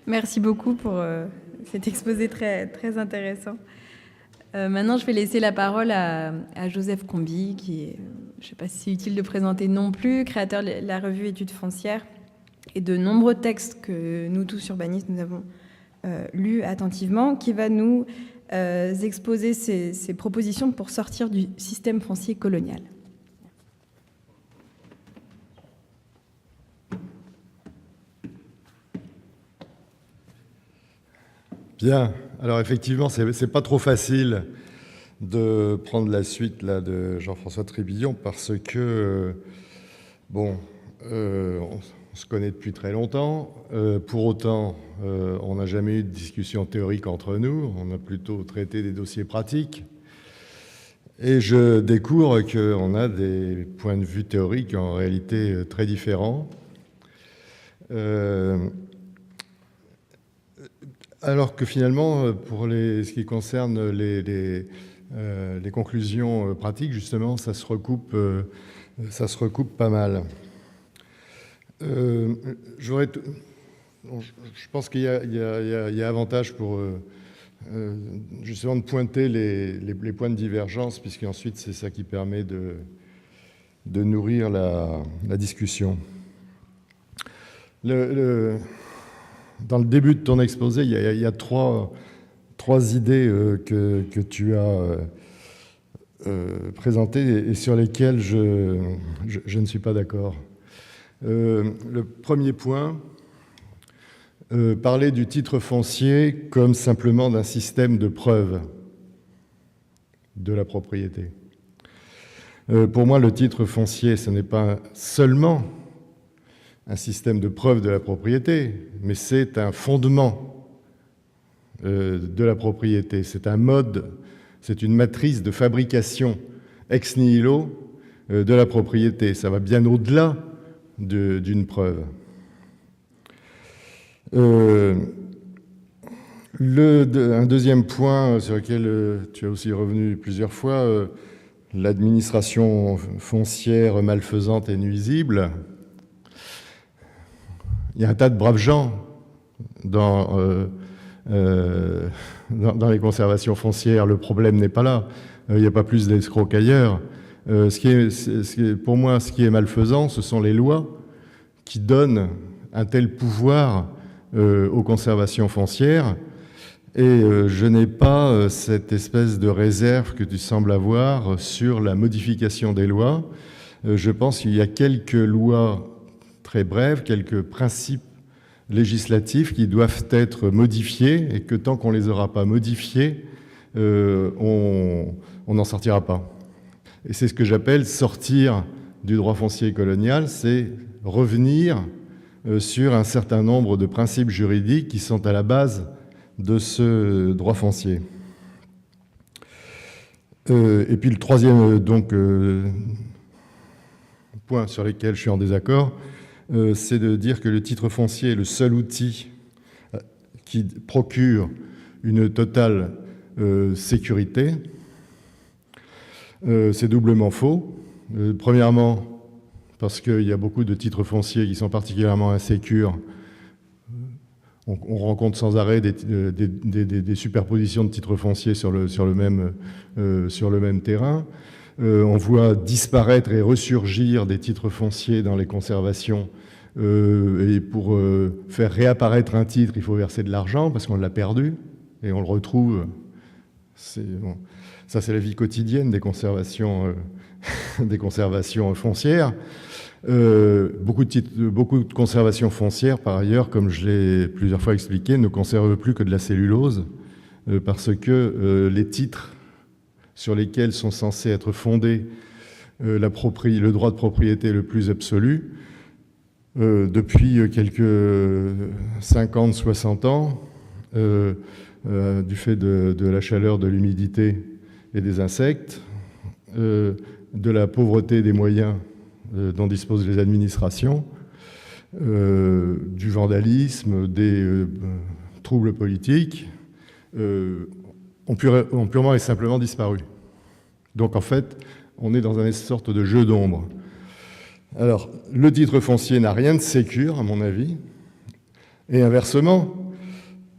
Merci beaucoup pour cet exposé très, très intéressant. Maintenant, je vais laisser la parole à Joseph Combi, qui est, je ne sais pas si c'est utile de présenter non plus, créateur de la revue Études foncières et de nombreux textes que nous tous urbanistes, nous avons lus attentivement, qui va nous exposer ses propositions pour sortir du système foncier colonial. Bien, alors effectivement, c'est pas trop facile de prendre la suite là, de Jean-François Trébillon parce que, on se connaît depuis très longtemps. Pour autant, on n'a jamais eu de discussion théorique entre nous. On a plutôt traité des dossiers pratiques. Et je découvre qu'on a des points de vue théoriques en réalité très différents. Alors que finalement, pour ce qui concerne les conclusions pratiques, justement, ça se recoupe pas mal. Je pense qu'il y a avantage pour justement de pointer les points de divergence, puisqu'ensuite c'est ça qui permet de nourrir la discussion. Dans le début de ton exposé, il y a trois idées que tu as présentées et sur lesquelles je ne suis pas d'accord. Le premier point, parler du titre foncier comme simplement d'un système de preuve de la propriété. Pour moi, le titre foncier, ce n'est pas seulement un système de preuve de la propriété, mais c'est un fondement de la propriété. C'est un mode, c'est une matrice de fabrication ex nihilo de la propriété. Ça va bien au-delà d'une preuve. Un deuxième point sur lequel tu as aussi revenu plusieurs fois, l'administration foncière malfaisante et nuisible. Il y a un tas de braves gens dans les conservations foncières. Le problème n'est pas là. Il n'y a pas plus d'escrocs qu'ailleurs. Pour moi, ce qui est malfaisant, ce sont les lois qui donnent un tel pouvoir aux conservations foncières. Et je n'ai pas cette espèce de réserve que tu sembles avoir sur la modification des lois. Je pense qu'il y a quelques lois très brèves, quelques principes législatifs qui doivent être modifiés et que tant qu'on ne les aura pas modifiés, on n'en sortira pas. Et c'est ce que j'appelle sortir du droit foncier colonial, c'est revenir sur un certain nombre de principes juridiques qui sont à la base de ce droit foncier. Et puis le troisième point sur lequel je suis en désaccord, c'est de dire que le titre foncier est le seul outil qui procure une totale sécurité. C'est doublement faux. Premièrement, parce qu'il y a beaucoup de titres fonciers qui sont particulièrement insécures. On rencontre sans arrêt des superpositions de titres fonciers sur le même terrain. On voit disparaître et ressurgir des titres fonciers dans les conservations. Et pour faire réapparaître un titre, il faut verser de l'argent parce qu'on l'a perdu et on le retrouve. Ça, c'est la vie quotidienne des conservations foncières. Beaucoup de conservations foncières, par ailleurs, comme je l'ai plusieurs fois expliqué, ne conservent plus que de la cellulose parce que les titres sur lesquels sont censés être fondés le droit de propriété le plus absolu, depuis quelques 50, 60 ans, du fait de la chaleur, de l'humidité et des insectes, de la pauvreté des moyens dont disposent les administrations, du vandalisme, des troubles politiques, ont purement et simplement disparu. Donc en fait, on est dans une sorte de jeu d'ombre. Alors, le titre foncier n'a rien de sécure, à mon avis, et inversement,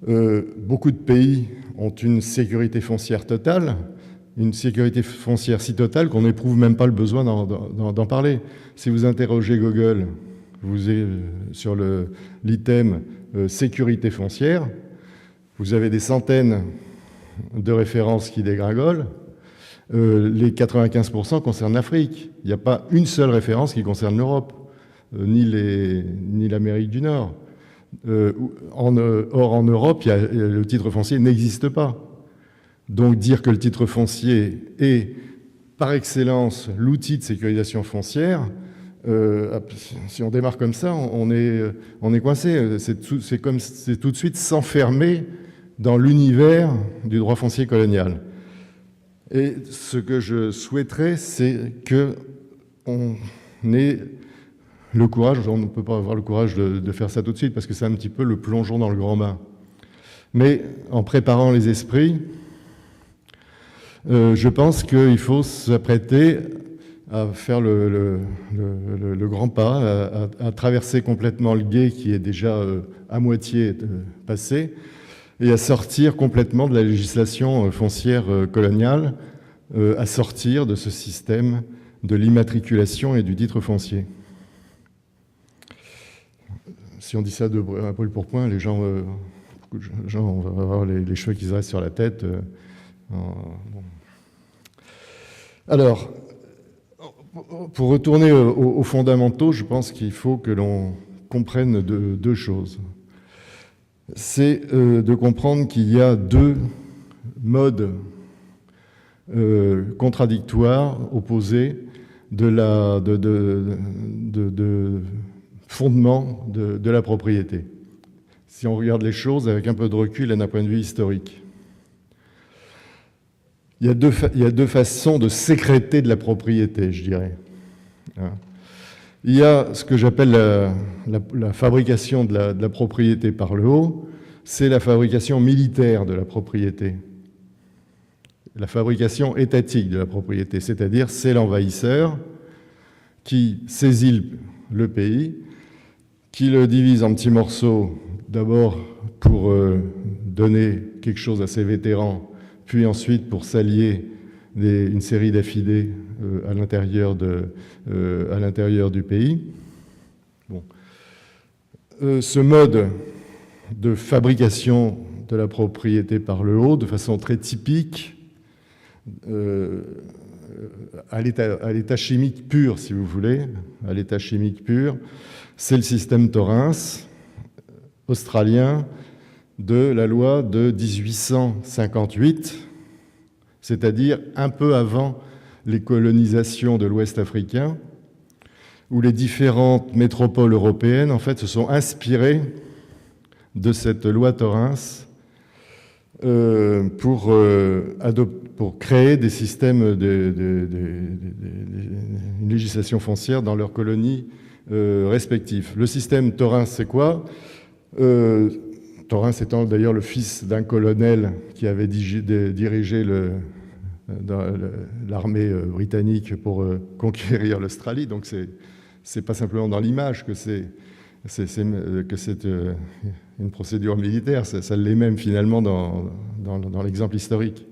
Beaucoup de pays ont une sécurité foncière totale, une sécurité foncière si totale qu'on n'éprouve même pas le besoin d'en parler. Si vous interrogez Google, vous êtes sur l'item sécurité foncière, vous avez des centaines de références qui dégringolent. Les 95% concernent l'Afrique. Il n'y a pas une seule référence qui concerne l'Europe, ni l'Amérique du Nord. Or, en Europe, le titre foncier n'existe pas. Donc, dire que le titre foncier est, par excellence, l'outil de sécurisation foncière, si on démarre comme ça, on est coincé. C'est tout de suite s'enfermer dans l'univers du droit foncier colonial. Et ce que je souhaiterais, c'est qu'on ait le courage, on ne peut pas avoir le courage de faire ça tout de suite, parce que c'est un petit peu le plongeon dans le grand bain. Mais en préparant les esprits, je pense qu'il faut s'apprêter à faire le grand pas, à traverser complètement le gué qui est déjà à moitié passé, et à sortir complètement de la législation foncière coloniale, à sortir de ce système de l'immatriculation et du titre foncier. Si on dit ça un peu pour point, les gens, beaucoup de gens on va avoir les cheveux qui se restent sur la tête. Bon. Alors, pour retourner aux fondamentaux, je pense qu'il faut que l'on comprenne deux choses. C'est de comprendre qu'il y a deux modes contradictoires, opposés, de fondement de la propriété. Si on regarde les choses avec un peu de recul et d'un point de vue historique. Il y a deux façons de sécréter de la propriété, je dirais. Il y a ce que j'appelle la fabrication de la propriété par le haut, c'est la fabrication militaire de la propriété. La fabrication étatique de la propriété, c'est-à-dire c'est l'envahisseur qui saisit le pays, qui le divise en petits morceaux, d'abord pour donner quelque chose à ses vétérans, puis ensuite pour s'allier une série d'affidés à l'intérieur du pays. Bon. Ce mode de fabrication de la propriété par le haut, de façon très typique, à l'état chimique pur, si vous voulez, à l'état chimique pur, c'est le système Torrens australien de la loi de 1858, c'est-à-dire un peu avant les colonisations de l'Ouest africain, où les différentes métropoles européennes, en fait, se sont inspirées de cette loi Torrens pour créer des systèmes, une législation foncière dans leurs colonies respectives. Le système Torrens, c'est quoi ? Torrens étant d'ailleurs le fils d'un colonel qui avait dirigé l'armée britannique pour conquérir l'Australie. Donc c'est pas simplement dans l'image que c'est une procédure militaire, ça l'est même finalement dans l'exemple historique.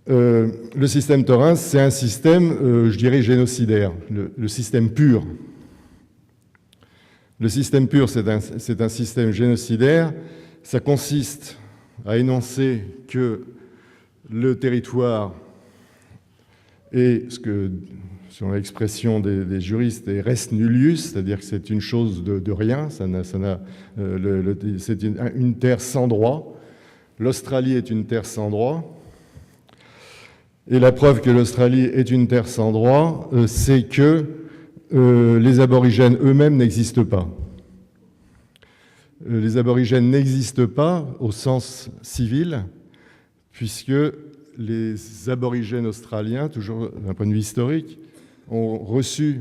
Le système Torrens, c'est un système, je dirais, génocidaire, le système pur. Le système pur, c'est un système génocidaire. Ça consiste à énoncer que le territoire est ce que, selon l'expression des juristes, est res nullius, c'est-à-dire que c'est une chose de rien, c'est une terre sans droit. L'Australie est une terre sans droit. Et la preuve que l'Australie est une terre sans droit, c'est que les aborigènes eux-mêmes n'existent pas. Les aborigènes n'existent pas au sens civil, puisque les aborigènes australiens, toujours d'un point de vue historique, ont reçu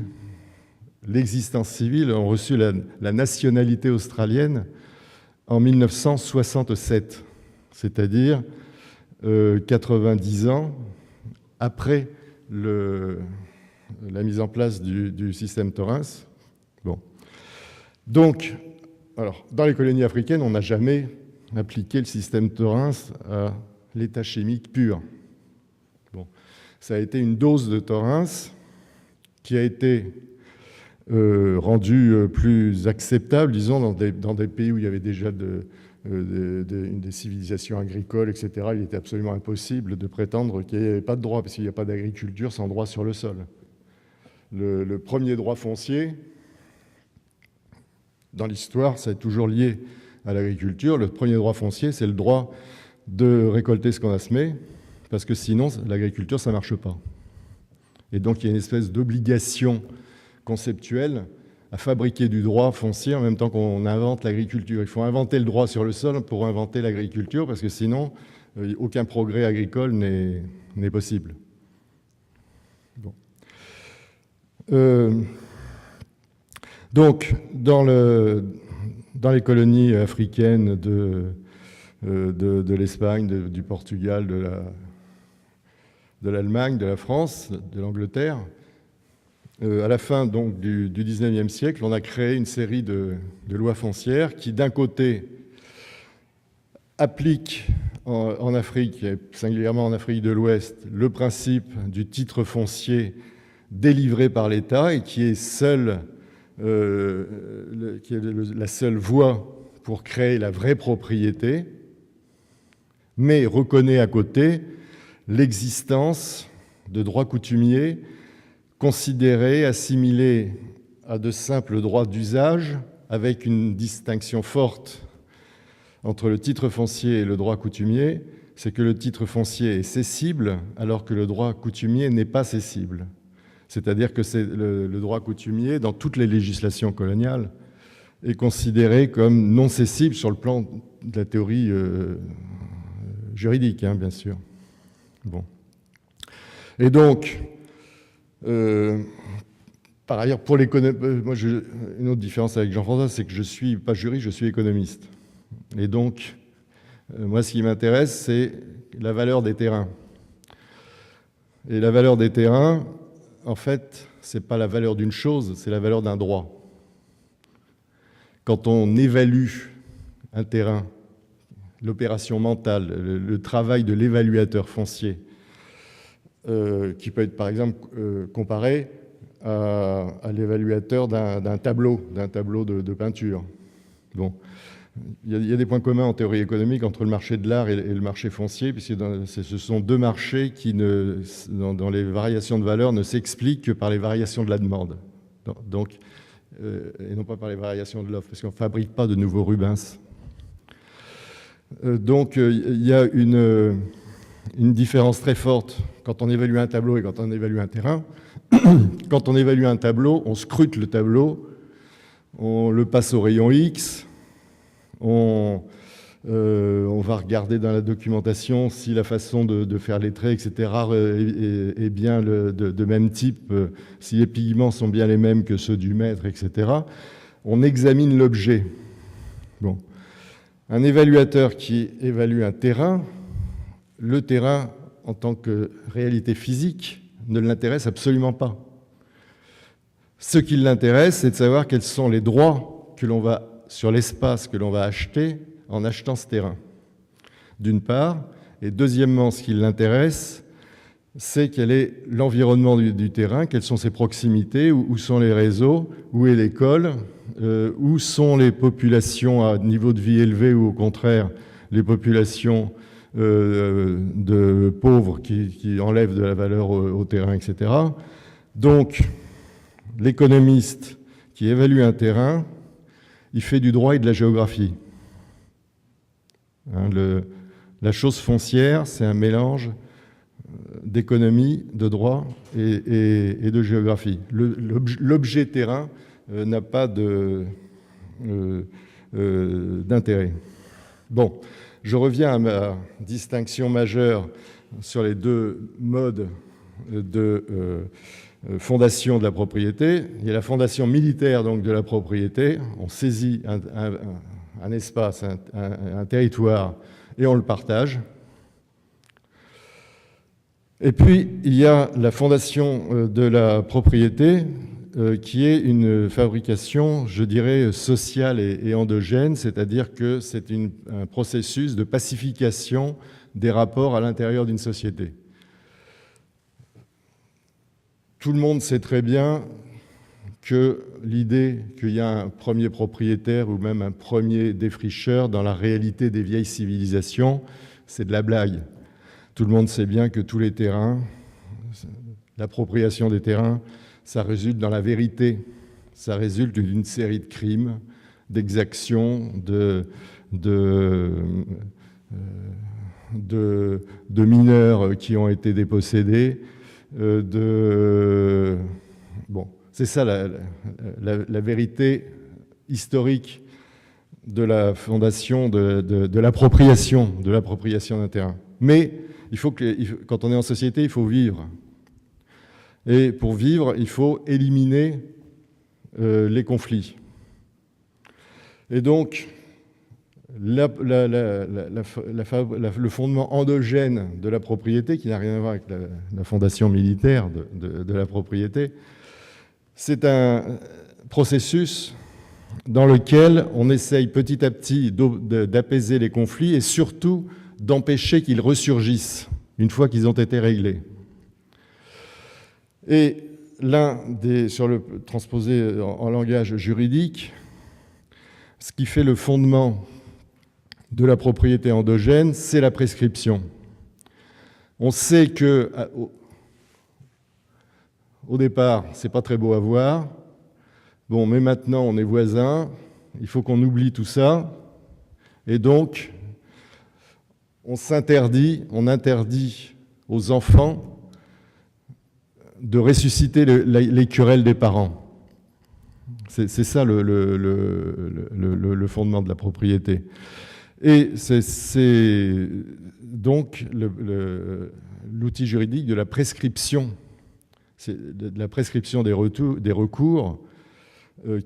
l'existence civile, ont reçu la nationalité australienne en 1967, c'est-à-dire 90 ans après la mise en place du système Torrens. Bon. Donc, alors, dans les colonies africaines, on n'a jamais appliquer le système Thorens à l'état chimique pur. Bon. Ça a été une dose de Thorens qui a été rendue plus acceptable, disons, dans des pays où il y avait déjà des civilisations agricoles, etc. Il était absolument impossible de prétendre qu'il n'y avait pas de droit, parce qu'il n'y a pas d'agriculture sans droit sur le sol. Le premier droit foncier, dans l'histoire, ça est toujours lié à l'agriculture. Le premier droit foncier, c'est le droit de récolter ce qu'on a semé, parce que sinon, l'agriculture, ça ne marche pas. Et donc, il y a une espèce d'obligation conceptuelle à fabriquer du droit foncier en même temps qu'on invente l'agriculture. Il faut inventer le droit sur le sol pour inventer l'agriculture, parce que sinon, aucun progrès agricole n'est possible. Bon. Donc, dans les colonies africaines de l'Espagne, du Portugal, de l'Allemagne, de la France, de l'Angleterre, à la fin donc, du XIXe siècle, on a créé une série de lois foncières qui, d'un côté, appliquent en Afrique, et singulièrement en Afrique de l'Ouest, le principe du titre foncier délivré par l'État et qui est la seule voie pour créer la vraie propriété, mais reconnaît à côté l'existence de droits coutumiers considérés, assimilés à de simples droits d'usage, avec une distinction forte entre le titre foncier et le droit coutumier, c'est que le titre foncier est cessible alors que le droit coutumier n'est pas cessible. C'est-à-dire que c'est le droit coutumier, dans toutes les législations coloniales, est considéré comme non cessible sur le plan de la théorie juridique, bien sûr. Bon. Et donc, par ailleurs, pour l'économie, moi, une autre différence avec Jean-François, c'est que je ne suis pas juriste, je suis économiste. Et donc, moi, ce qui m'intéresse, c'est la valeur des terrains. Et la valeur des terrains, en fait, ce n'est pas la valeur d'une chose, c'est la valeur d'un droit. Quand on évalue un terrain, l'opération mentale, le travail de l'évaluateur foncier, qui peut être par exemple comparé à l'évaluateur d'un tableau de peinture. Bon. Il y a des points communs en théorie économique entre le marché de l'art et le marché foncier, puisque ce sont deux marchés qui, dans les variations de valeur, ne s'expliquent que par les variations de la demande, donc, et non pas par les variations de l'offre, parce qu'on ne fabrique pas de nouveaux Rubens. Donc il y a une différence très forte quand on évalue un tableau et quand on évalue un terrain. Quand on évalue un tableau, on scrute le tableau, on le passe au rayon X, on va regarder dans la documentation si la façon de faire les traits, etc., est bien de même type, si les pigments sont bien les mêmes que ceux du maître, etc. On examine l'objet. Bon. Un évaluateur qui évalue un terrain, le terrain, en tant que réalité physique, ne l'intéresse absolument pas. Ce qui l'intéresse, c'est de savoir quels sont les droits que l'on va sur l'espace que l'on va acheter en achetant ce terrain, d'une part. Et deuxièmement, ce qui l'intéresse, c'est quel est l'environnement du terrain, quelles sont ses proximités, où sont les réseaux, où est l'école, où sont les populations à niveau de vie élevé ou au contraire les populations de pauvres qui enlèvent de la valeur au terrain, etc. Donc, l'économiste qui évalue un terrain, il fait du droit et de la géographie. La chose foncière, c'est un mélange d'économie, de droit et de géographie. L'objet terrain n'a pas d'intérêt. Bon, je reviens à ma distinction majeure sur les deux modes de fondation de la propriété. Il y a la fondation militaire donc, de la propriété. On saisit un espace, un territoire, et on le partage. Et puis, il y a la fondation de la propriété qui est une fabrication, je dirais, sociale et endogène, c'est-à-dire que c'est un processus de pacification des rapports à l'intérieur d'une société. Tout le monde sait très bien que l'idée qu'il y a un premier propriétaire ou même un premier défricheur dans la réalité des vieilles civilisations, c'est de la blague. Tout le monde sait bien que tous les terrains, l'appropriation des terrains, ça résulte dans la vérité. Ça résulte d'une série de crimes, d'exactions, de mineurs qui ont été dépossédés, Bon, c'est ça la vérité historique de la fondation de l'appropriation d'un terrain. Mais quand on est en société, il faut vivre. Et pour vivre, il faut éliminer les conflits. Et donc, le fondement endogène de la propriété, qui n'a rien à voir avec la fondation militaire de la propriété, c'est un processus dans lequel on essaye petit à petit d'apaiser les conflits et surtout d'empêcher qu'ils ressurgissent une fois qu'ils ont été réglés. Et transposé en langage juridique, ce qui fait le fondement de la propriété endogène, c'est la prescription. On sait que au départ, c'est pas très beau à voir. Bon, mais maintenant, on est voisins. Il faut qu'on oublie tout ça. Et donc, on interdit aux enfants de ressusciter les querelles des parents. C'est ça le fondement de la propriété. Et c'est donc l'outil juridique de la prescription, de la prescription des recours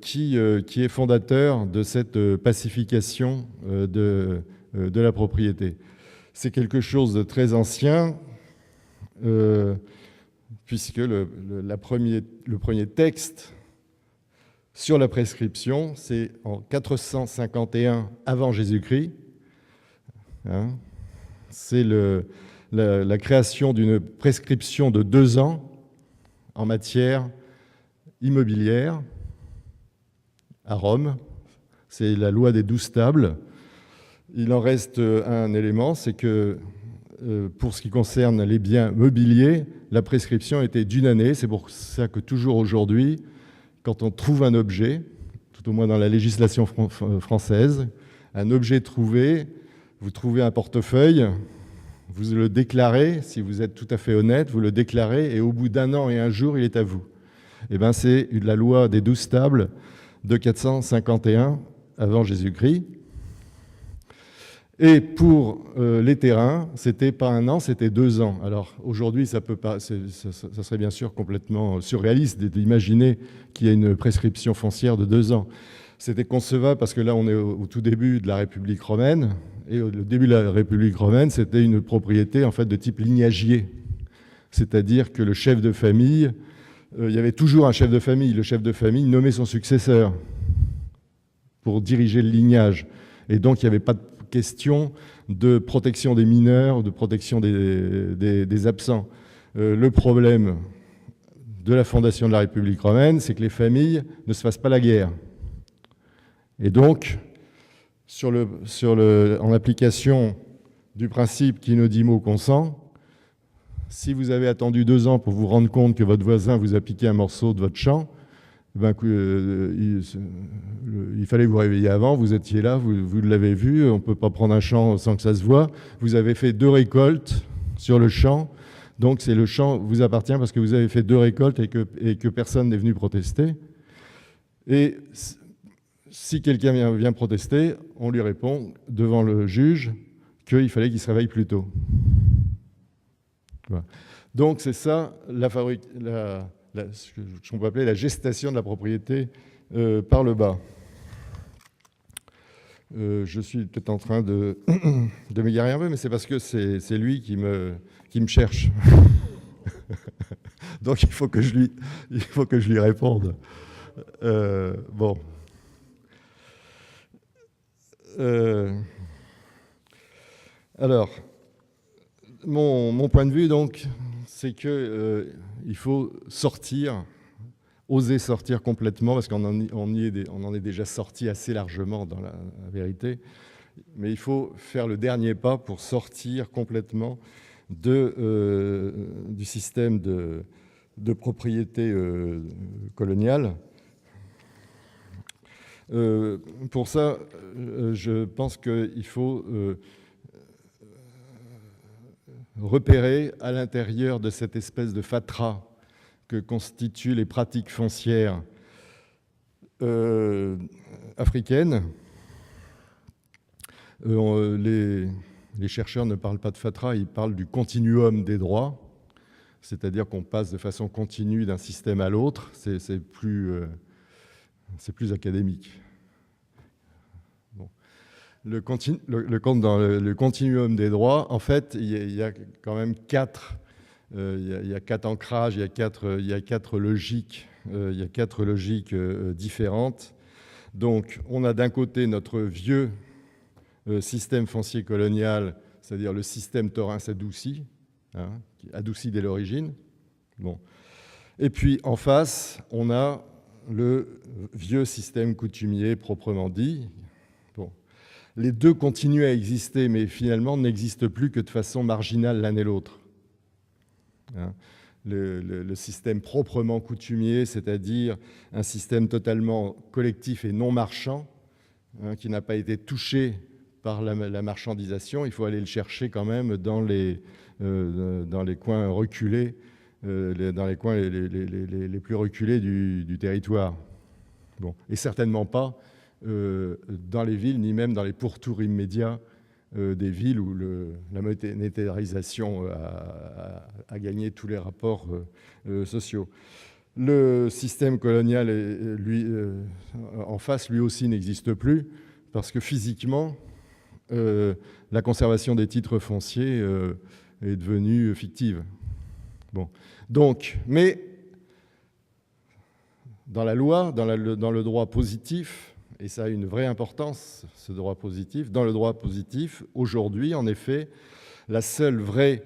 qui est fondateur de cette pacification de la propriété. C'est quelque chose de très ancien, puisque le premier texte sur la prescription, c'est en 451 avant Jésus-Christ. C'est la création d'une prescription de 2 ans en matière immobilière à Rome. C'est la loi des 12 tables. Il en reste un élément, c'est que pour ce qui concerne les biens mobiliers, la prescription était d'1 année. C'est pour ça que toujours aujourd'hui, quand on trouve un objet, tout au moins dans la législation française, un objet trouvé, vous trouvez un portefeuille, vous le déclarez, si vous êtes tout à fait honnête, vous le déclarez, et au bout d'1 an et 1 jour, il est à vous. Eh bien, c'est la loi des 12 tables de 451 avant Jésus-Christ. Et pour les terrains, c'était pas 1 an, c'était 2 ans. Alors aujourd'hui, ça serait bien sûr complètement surréaliste d'imaginer qu'il y ait une prescription foncière de 2 ans. C'était concevable parce que là, on est au tout début de la République romaine. Et au début de la République romaine, c'était une propriété en fait de type lignagier. C'est-à-dire que le chef de famille, il y avait toujours un chef de famille. Le chef de famille nommait son successeur pour diriger le lignage. Et donc, il n'y avait pas de question de protection des mineurs, de protection des absents. Le problème de la fondation de la République romaine, c'est que les familles ne se fassent pas la guerre. Et donc, en application du principe qui ne dit mot consent, si vous avez attendu 2 ans pour vous rendre compte que votre voisin vous a piqué un morceau de votre champ, il fallait vous réveiller avant, vous étiez là, vous l'avez vu, on ne peut pas prendre un champ sans que ça se voie. Vous avez fait 2 récoltes sur le champ, donc le champ vous appartient parce que vous avez fait 2 récoltes et que personne n'est venu protester. Et si quelqu'un vient protester, on lui répond devant le juge qu'il fallait qu'il se réveille plus tôt. Voilà. Donc c'est ça ce qu'on peut appeler la gestation de la propriété par le bas. Je suis peut-être en train de m'égarer un peu, mais c'est parce que c'est lui qui me cherche. Donc il faut que je lui réponde. Bon. Alors, mon point de vue, donc, c'est qu'il faut sortir, oser sortir complètement, parce qu'on en est déjà sorti assez largement dans la vérité, mais il faut faire le dernier pas pour sortir complètement du système de propriété coloniale. Pour ça, je pense qu'il faut repérer à l'intérieur de cette espèce de fatras que constituent les pratiques foncières africaines. Les chercheurs ne parlent pas de fatras, ils parlent du continuum des droits, c'est-à-dire qu'on passe de façon continue d'un système à l'autre. C'est plus académique. Bon. Dans le continuum des droits, en fait, il y a quand même quatre ancrages, il y a quatre logiques, différentes. Donc, on a d'un côté notre vieux système foncier colonial, c'est-à-dire le système taurin adouci, adouci dès l'origine. Bon. Et puis, en face, on a le vieux système coutumier proprement dit. Bon. Les deux continuent à exister, mais finalement n'existent plus que de façon marginale l'un et l'autre. Le système proprement coutumier, c'est-à-dire un système totalement collectif et non marchand, qui n'a pas été touché par la marchandisation, il faut aller le chercher quand même dans les coins reculés, dans les coins les plus reculés du territoire. Bon. Et certainement pas dans les villes, ni même dans les pourtours immédiats des villes où la monétarisation a gagné tous les rapports sociaux. Le système colonial, en face, lui aussi n'existe plus, parce que physiquement, la conservation des titres fonciers est devenue fictive. Bon. Donc, mais dans la loi, dans le droit positif, et ça a une vraie importance, ce droit positif, dans le droit positif, aujourd'hui, en effet, la seule vraie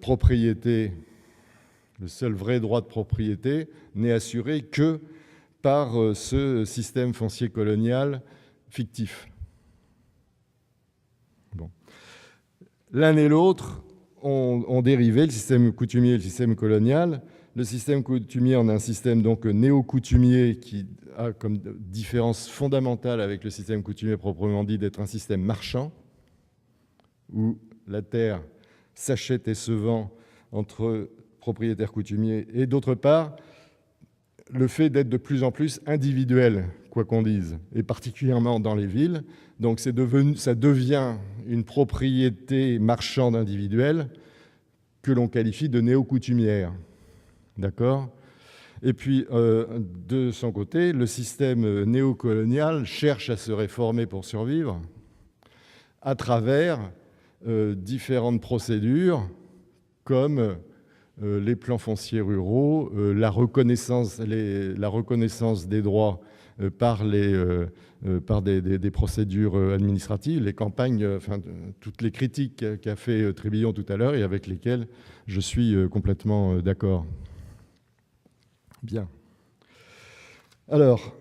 propriété, le seul vrai droit de propriété n'est assuré que par ce système foncier colonial fictif. Bon. L'un et l'autre ont dérivé, le système coutumier et le système colonial. Le système coutumier en est un système donc néo-coutumier qui a comme différence fondamentale avec le système coutumier proprement dit d'être un système marchand, où la terre s'achète et se vend entre propriétaires coutumiers, et d'autre part, le fait d'être de plus en plus individuel, quoi qu'on dise, et particulièrement dans les villes. Donc ça devient une propriété marchande individuelle que l'on qualifie de néo-coutumière. D'accord ? Et puis, de son côté, le système néocolonial cherche à se réformer pour survivre à travers différentes procédures comme les plans fonciers ruraux, la reconnaissance des droits par des procédures administratives, les campagnes, toutes les critiques qu'a fait Trébillon tout à l'heure et avec lesquelles je suis complètement d'accord. Bien. Alors,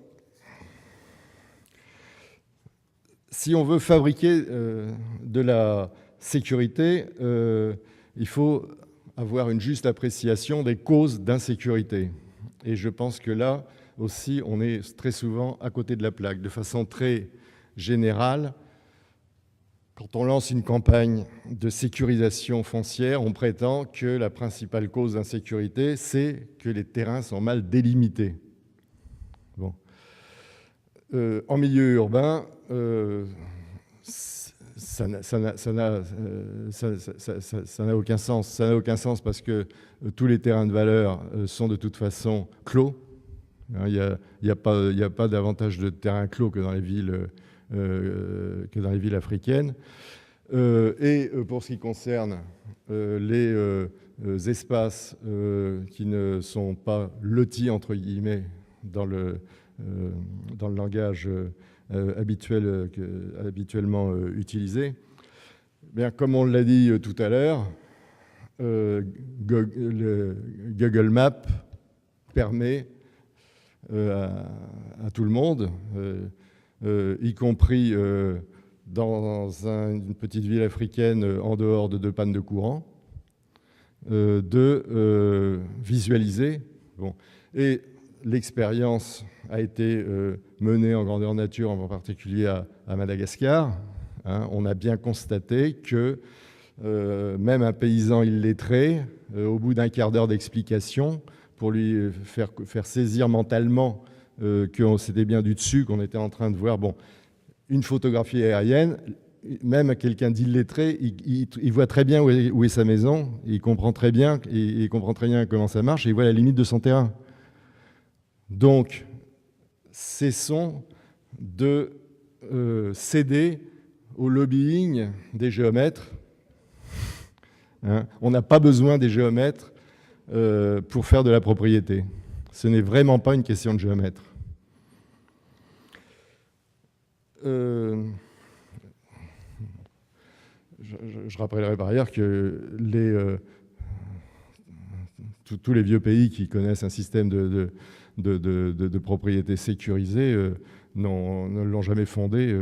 si on veut fabriquer de la sécurité, il faut avoir une juste appréciation des causes d'insécurité. Et je pense que là aussi, on est très souvent à côté de la plaque. De façon très générale, quand on lance une campagne de sécurisation foncière, on prétend que la principale cause d'insécurité, c'est que les terrains sont mal délimités. Bon. En milieu urbain, ça n'a aucun sens. Ça n'a aucun sens parce que tous les terrains de valeur sont de toute façon clos. Il n'y a pas davantage de terrains clos que dans les villes africaines. Et pour ce qui concerne les espaces qui ne sont pas lotis, entre guillemets, dans le langage habituellement utilisé. Bien, comme on l'a dit tout à l'heure, Google Maps permet à tout le monde, y compris dans une petite ville africaine en dehors de 2 pannes de courant, de visualiser. Bon. Et l'expérience a été menée en grandeur nature, en particulier à Madagascar. Hein. On a bien constaté que même un paysan illettré, au bout d'un quart d'heure d'explication, pour lui faire saisir mentalement que c'était bien du dessus, qu'on était en train de voir une photographie aérienne, même quelqu'un d'illettré, il voit très bien où est sa maison, il comprend très bien comment ça marche, et il voit la limite de son terrain. Donc, cessons de céder au lobbying des géomètres. Hein, on n'a pas besoin des géomètres pour faire de la propriété. Ce n'est vraiment pas une question de géomètre. Je rappellerai par ailleurs que tous les vieux pays qui connaissent un système de propriété sécurisée ne l'ont jamais fondé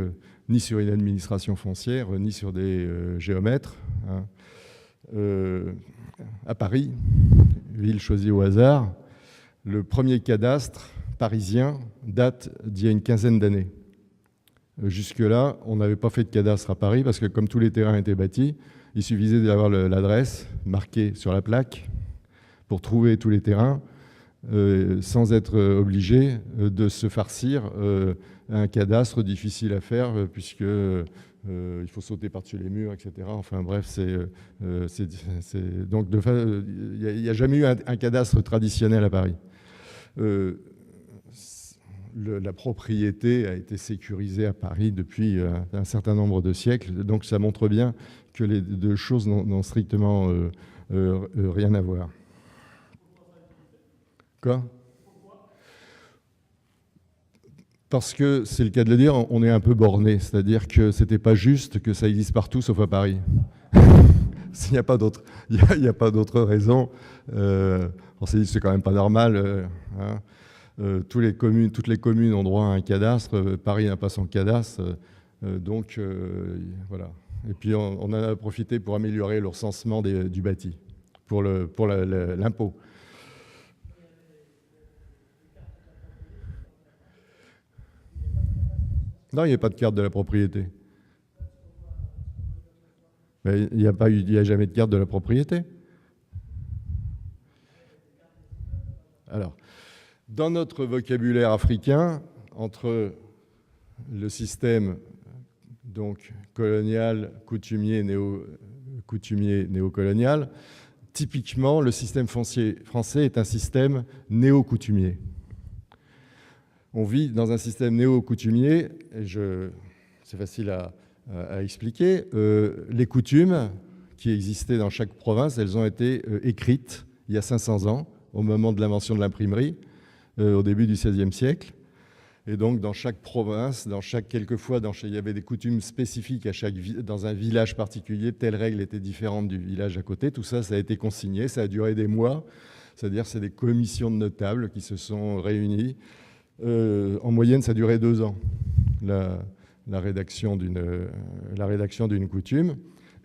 ni sur une administration foncière, ni sur des géomètres. Hein. À Paris, ville choisie au hasard, le premier cadastre parisien date d'il y a une quinzaine d'années. Jusque-là, on n'avait pas fait de cadastre à Paris parce que comme tous les terrains étaient bâtis, il suffisait d'avoir l'adresse marquée sur la plaque pour trouver tous les terrains sans être obligé de se farcir un cadastre difficile à faire puisque il faut sauter par-dessus les murs, etc. Enfin bref, donc il n'y a jamais eu un cadastre traditionnel à Paris. La propriété a été sécurisée à Paris depuis un certain nombre de siècles, donc ça montre bien que les deux choses n'ont strictement rien à voir. Quoi ? Parce que, c'est le cas de le dire, on est un peu borné, c'est-à-dire que c'était pas juste que ça existe partout sauf à Paris. Il n'y a pas d'autre raison. On s'est dit que c'est quand même pas normal. Hein. Toutes les communes ont droit à un cadastre. Paris n'a pas son cadastre. Donc, voilà. Et puis, on en a profité pour améliorer le recensement du bâti, pour l'impôt. Non, il n'y a pas de carte de la propriété. Mais il n'y a jamais de carte de la propriété. Alors, dans notre vocabulaire africain, entre le système donc colonial, coutumier, néocolonial, typiquement, le système foncier français est un système néo-coutumier. On vit dans un système néo-coutumier, et c'est facile à expliquer. Les coutumes qui existaient dans chaque province, elles ont été écrites il y a 500 ans, au moment de l'invention de l'imprimerie, au début du XVIe siècle. Et donc, dans chaque province, quelquefois, il y avait des coutumes spécifiques dans un village particulier. Telle règle était différente du village à côté. Tout ça, ça a été consigné. Ça a duré des mois. C'est-à-dire, c'est des commissions de notables qui se sont réunies. En moyenne, ça a duré 2 ans, la rédaction d'une coutume.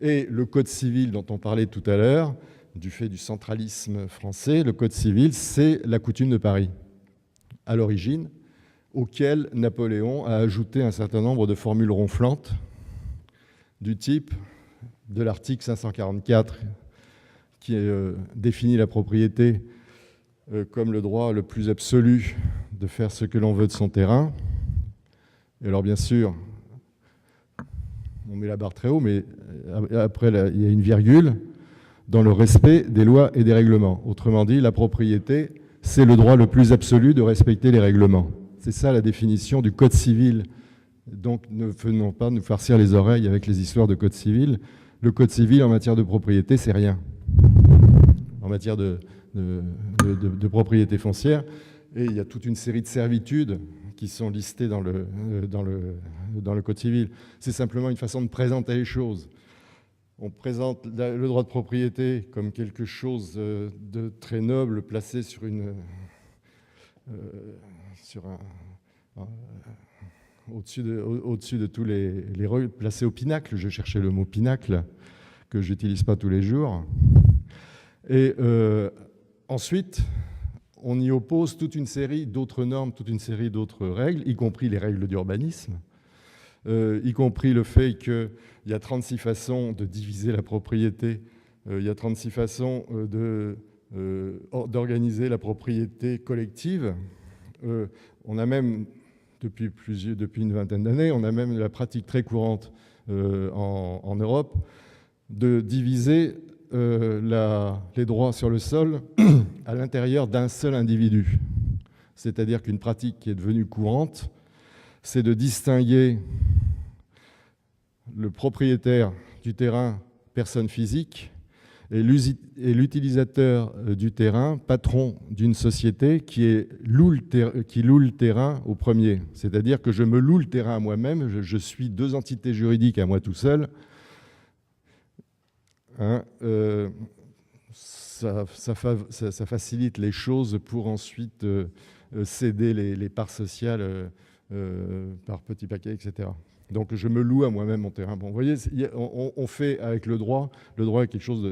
Et le Code civil dont on parlait tout à l'heure, du fait du centralisme français, le Code civil, c'est la coutume de Paris, à l'origine, auquel Napoléon a ajouté un certain nombre de formules ronflantes du type de l'article 544 qui définit la propriété comme le droit le plus absolu de faire ce que l'on veut de son terrain. Et alors bien sûr, on met la barre très haut, mais après il y a une virgule, dans le respect des lois et des règlements. Autrement dit, la propriété, c'est le droit le plus absolu de respecter les règlements. C'est ça la définition du Code civil. Donc ne venons pas nous farcir les oreilles avec les histoires de Code civil. Le Code civil en matière de propriété, c'est rien. en matière de propriété foncière. Et il y a toute une série de servitudes qui sont listées dans le Code civil. C'est simplement une façon de présenter les choses. On présente le droit de propriété comme quelque chose de très noble, placé au-dessus de tous les placé au pinacle. Je cherchais le mot pinacle, que je n'utilise pas tous les jours. Et ensuite, on y oppose toute une série d'autres normes, toute une série d'autres règles, y compris les règles d'urbanisme, y compris le fait qu'il y a 36 façons de diviser la propriété, il y a 36 façons d'organiser la propriété collective. On a même, depuis une vingtaine d'années, on a même la pratique très courante en Europe de diviser les droits sur le sol à l'intérieur d'un seul individu. C'est-à-dire qu'une pratique qui est devenue courante, c'est de distinguer le propriétaire du terrain, personne physique, et l'utilisateur du terrain, patron d'une société qui loue le terrain au premier. C'est-à-dire que je me loue le terrain à moi-même, je suis deux entités juridiques à moi tout seul. Ça facilite les choses pour ensuite céder les parts sociales par petits paquets, etc. Donc je me loue à moi-même mon terrain. Bon, vous voyez, on fait avec le droit est quelque chose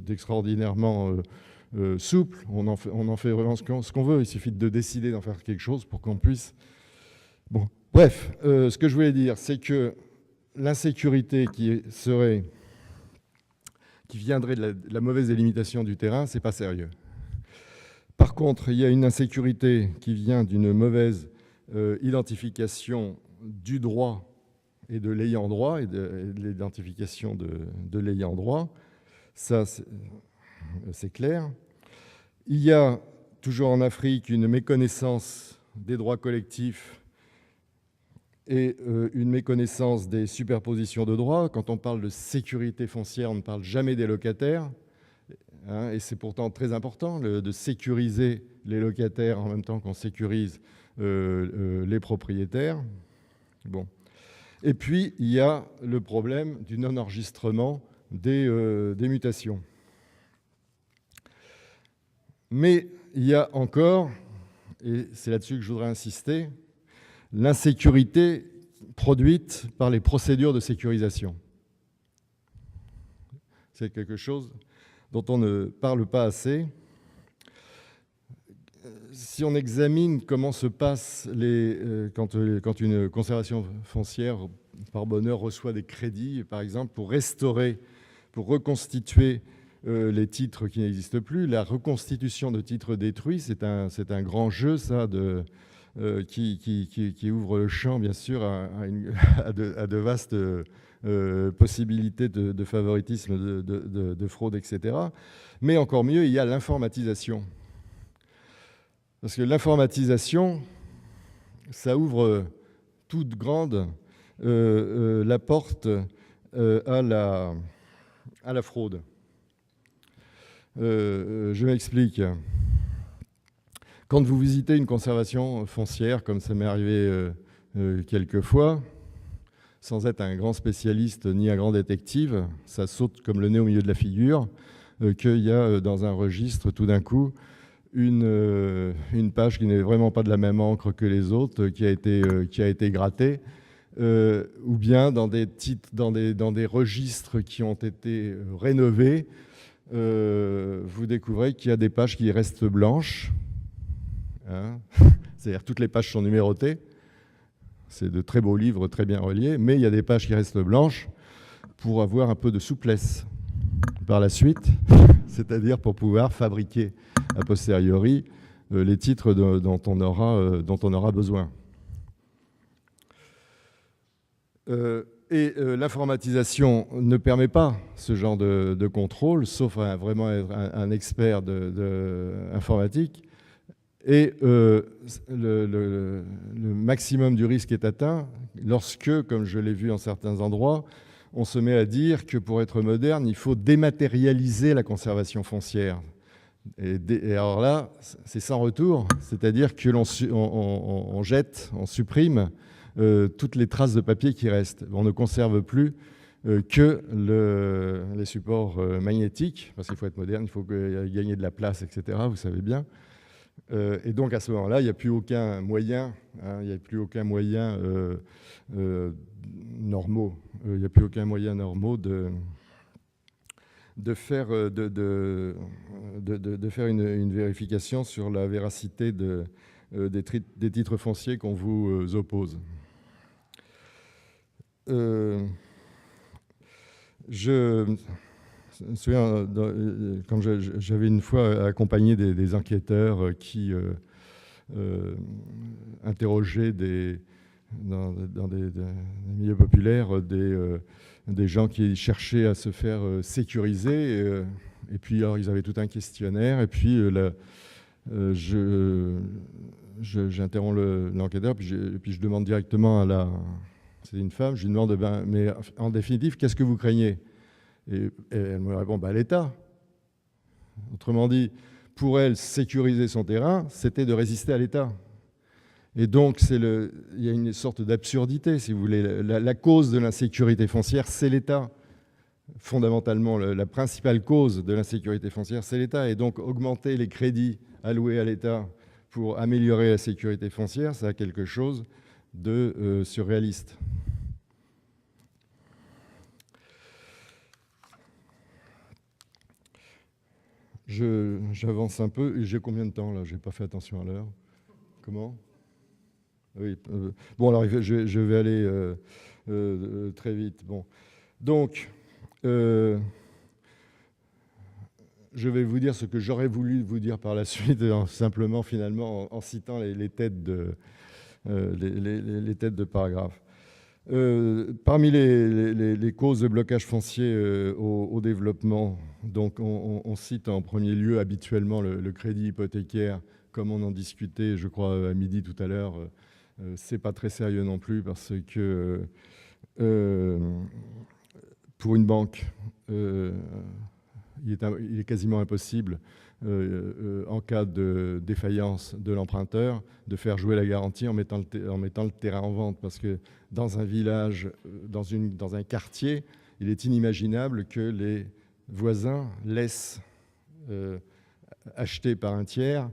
d'extraordinairement souple. On en fait vraiment ce qu'on veut. Il suffit de décider d'en faire quelque chose pour qu'on puisse... Bon, bref, ce que je voulais dire, c'est que l'insécurité qui viendrait de la mauvaise délimitation du terrain, c'est pas sérieux. Par contre, il y a une insécurité qui vient d'une mauvaise identification du droit et de l'ayant droit, et de l'identification de l'ayant droit. Ça, c'est clair. Il y a, toujours en Afrique, une méconnaissance des droits collectifs et une méconnaissance des superpositions de droits. Quand on parle de sécurité foncière, on ne parle jamais des locataires. Et c'est pourtant très important de sécuriser les locataires en même temps qu'on sécurise les propriétaires. Bon. Et puis, il y a le problème du non-enregistrement des mutations. Mais il y a encore, et c'est là-dessus que je voudrais insister, l'insécurité produite par les procédures de sécurisation. C'est quelque chose dont on ne parle pas assez. Si on examine comment se passe quand une conservation foncière, par bonheur, reçoit des crédits, par exemple, pour restaurer, pour reconstituer les titres qui n'existent plus, la reconstitution de titres détruits, c'est un grand jeu, ça, qui ouvre le champ, bien sûr, à de vastes possibilités de favoritisme, de fraude, etc. Mais encore mieux, il y a l'informatisation. Parce que l'informatisation, ça ouvre toute grande la porte à la fraude. Je m'explique. Quand vous visitez une conservation foncière, comme ça m'est arrivé quelques fois, sans être un grand spécialiste ni un grand détective, ça saute comme le nez au milieu de la figure, qu'il y a dans un registre, tout d'un coup, une page qui n'est vraiment pas de la même encre que les autres, qui a été grattée, ou bien dans des registres qui ont été rénovés, vous découvrez qu'il y a des pages qui restent blanches. Hein, c'est-à-dire toutes les pages sont numérotées. C'est de très beaux livres, très bien reliés, mais il y a des pages qui restent blanches pour avoir un peu de souplesse par la suite, c'est-à-dire pour pouvoir fabriquer a posteriori les titres dont on aura besoin. Et l'informatisation ne permet pas ce genre de contrôle, sauf à vraiment être un expert informatique. Et le maximum du risque est atteint lorsque, comme je l'ai vu en certains endroits, on se met à dire que pour être moderne, il faut dématérialiser la conservation foncière. Et alors là, c'est sans retour, c'est-à-dire que on jette, on supprime toutes les traces de papier qui restent. On ne conserve plus que les supports magnétiques, parce qu'il faut être moderne, il faut gagner de la place, etc., vous savez bien. Et donc à ce moment-là, il n'y a plus aucun moyen, il n'y a plus aucun moyen normaux, il n'y a plus aucun moyen normaux de faire une vérification sur la véracité des titres fonciers qu'on vous oppose. Je me souviens, quand j'avais une fois accompagné des enquêteurs qui interrogeaient dans des milieux populaires des gens qui cherchaient à se faire sécuriser. Et puis, alors, ils avaient tout un questionnaire. Et puis, j'interromps l'enquêteur. Et puis, je demande directement à c'est une femme, je lui demande, mais en définitive, qu'est-ce que vous craignez ? Et elle me répond, l'État. Autrement dit, pour elle, sécuriser son terrain, c'était de résister à l'État. Et donc, il y a une sorte d'absurdité, si vous voulez. La cause de l'insécurité foncière, c'est l'État. Fondamentalement, la principale cause de l'insécurité foncière, c'est l'État. Et donc, augmenter les crédits alloués à l'État pour améliorer la sécurité foncière, ça a quelque chose de surréaliste. J'avance un peu. J'ai combien de temps, là ? Je n'ai pas fait attention à l'heure. Comment ? Oui. Bon, alors je vais aller très vite. Bon. Donc, je vais vous dire ce que j'aurais voulu vous dire par la suite, simplement, finalement, en citant les têtes de paragraphes. Parmi les causes de blocage foncier au développement, donc on cite en premier lieu habituellement le crédit hypothécaire, comme on en discutait, je crois, à midi tout à l'heure. C'est pas très sérieux non plus parce que pour une banque, il est quasiment impossible, en cas de défaillance de l'emprunteur, de faire jouer la garantie en mettant le terrain en vente. Parce que dans un village, dans un quartier, il est inimaginable que les voisins laissent acheter par un tiers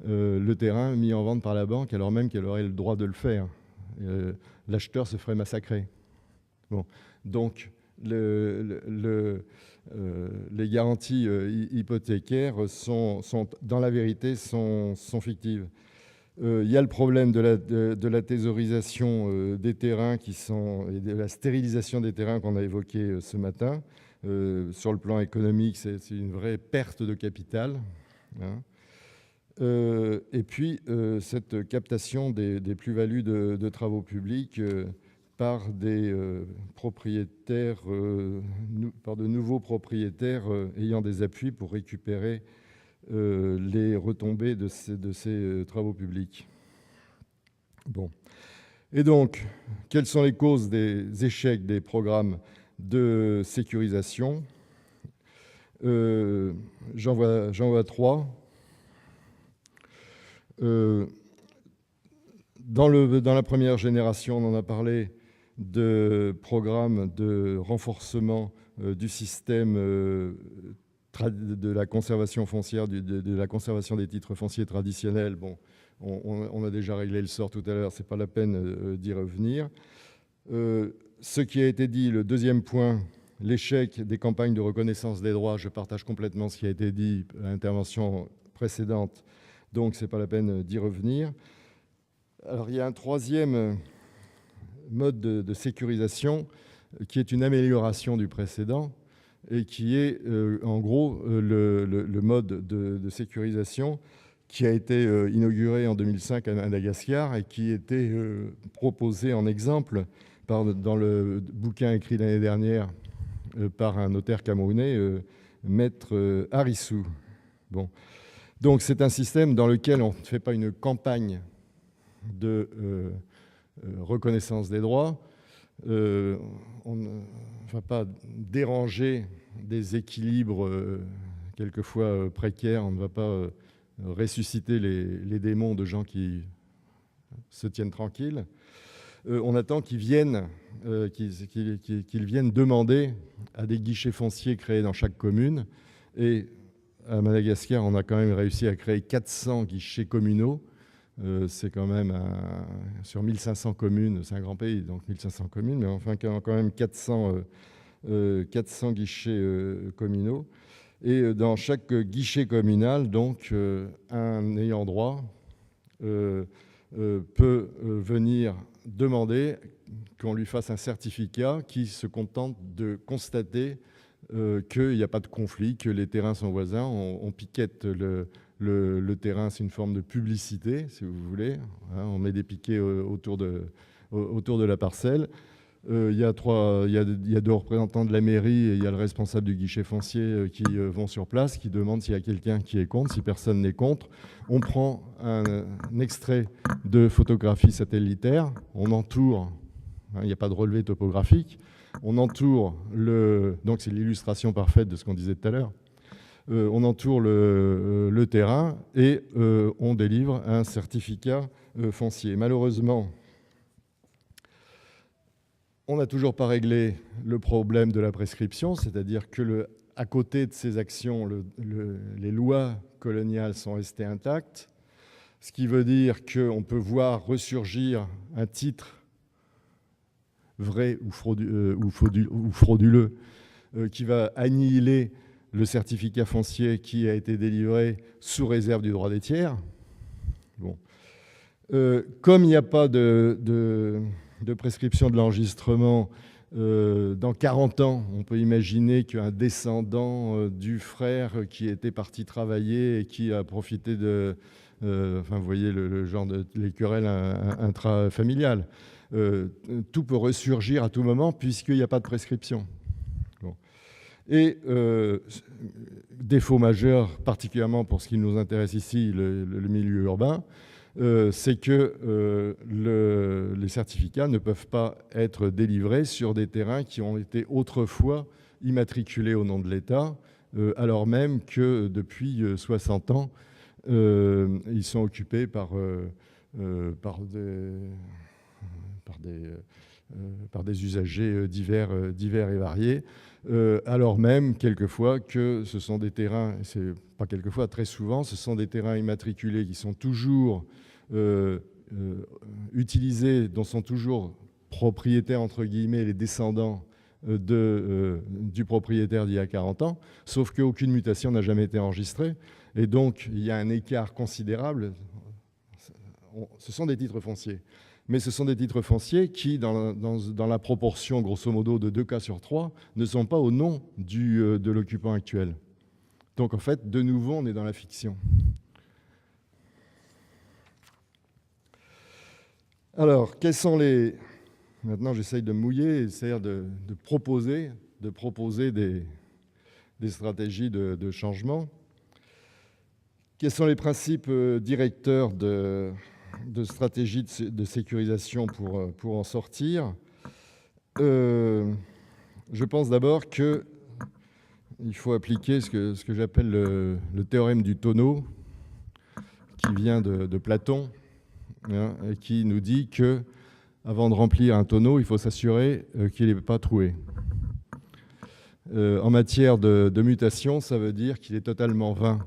le terrain mis en vente par la banque, alors même qu'elle aurait le droit de le faire. L'acheteur se ferait massacrer. Bon. Donc, les garanties hypothécaires dans la vérité, sont fictives. Il y a le problème de la thésaurisation des terrains et de la stérilisation des terrains qu'on a évoqué ce matin. Sur le plan économique, c'est une vraie perte de capital. Hein. Et puis, cette captation des plus-values de travaux publics par des propriétaires, par de nouveaux propriétaires ayant des appuis pour récupérer les retombées de ces travaux publics. Bon. Et donc, quelles sont les causes des échecs des programmes de sécurisation ? J'en vois trois. Dans la première génération, on en a parlé, de programmes de renforcement du système de la conservation foncière, de la conservation des titres fonciers traditionnels. Bon, on a déjà réglé le sort tout à l'heure, ce n'est pas la peine d'y revenir. Ce qui a été dit, le deuxième point, l'échec des campagnes de reconnaissance des droits, je partage complètement ce qui a été dit à l'intervention précédente, donc ce n'est pas la peine d'y revenir. Alors il y a un troisième mode de sécurisation qui est une amélioration du précédent et qui est en gros le mode de sécurisation qui a été inauguré en 2005 à Madagascar et qui était proposé en exemple dans le bouquin écrit l'année dernière par un notaire camerounais, Maître Harissou. Bon. Donc c'est un système dans lequel on ne fait pas une campagne de reconnaissance des droits. On ne va pas déranger des équilibres quelquefois précaires. On ne va pas ressusciter les démons de gens qui se tiennent tranquilles. On attend qu'ils viennent demander à des guichets fonciers créés dans chaque commune. Et à Madagascar, on a quand même réussi à créer 400 guichets communaux. C'est quand même sur 1500 communes, c'est un grand pays, donc 1500 communes, mais enfin quand même 400 guichets communaux. Et dans chaque guichet communal, donc, un ayant droit peut venir demander qu'on lui fasse un certificat qui se contente de constater qu'il n'y a pas de conflit, que les terrains sont voisins. On piquette le terrain, c'est une forme de publicité, si vous voulez. Hein, on met des piquets autour de la parcelle. Il y a 2 représentants de la mairie et il y a le responsable du guichet foncier qui vont sur place, qui demandent s'il y a quelqu'un qui est contre. Si personne n'est contre, on prend un extrait de photographie satellitaire, on entoure, hein, il n'y a pas de relevé topographique, on entoure donc c'est l'illustration parfaite de ce qu'on disait tout à l'heure. On entoure le terrain et on délivre un certificat foncier. Malheureusement, on n'a toujours pas réglé le problème de la prescription, c'est-à-dire que à côté de ces actions, les lois coloniales sont restées intactes, ce qui veut dire qu'on peut voir ressurgir un titre vrai ou frauduleux qui va annihiler le certificat foncier qui a été délivré sous réserve du droit des tiers. Bon. Comme il n'y a pas de prescription de l'enregistrement, dans 40 ans, on peut imaginer qu'un descendant du frère qui était parti travailler et qui a profité de... vous voyez le genre les querelles intrafamiliales. Tout peut ressurgir à tout moment puisqu'il n'y a pas de prescription. Bon. Et défaut majeur, particulièrement pour ce qui nous intéresse ici, le milieu urbain, c'est que les certificats ne peuvent pas être délivrés sur des terrains qui ont été autrefois immatriculés au nom de l'État, alors même que depuis 60 ans, ils sont occupés par des usagers divers et variés, alors même quelquefois que ce sont des terrains, c'est pas quelquefois, très souvent, ce sont des terrains immatriculés qui sont toujours utilisés, dont sont toujours propriétaires, entre guillemets, les descendants du propriétaire d'il y a 40 ans, sauf qu'aucune mutation n'a jamais été enregistrée. Et donc, il y a un écart considérable. Ce sont des titres fonciers. Mais ce sont des titres fonciers qui, dans la proportion, grosso modo, de 2 cas sur 3, ne sont pas au nom de l'occupant actuel. Donc, en fait, de nouveau, on est dans la fiction. Alors, quels sont les... Maintenant, j'essaye de me mouiller, c'est-à-dire de proposer des stratégies de changement. Quels sont les principes directeurs de stratégie de sécurisation pour en sortir? Je pense d'abord qu'il faut appliquer ce que j'appelle le théorème du tonneau, qui vient de Platon, hein, et qui nous dit que avant de remplir un tonneau, il faut s'assurer qu'il n'est pas troué. En matière de mutation, ça veut dire qu'il est totalement vain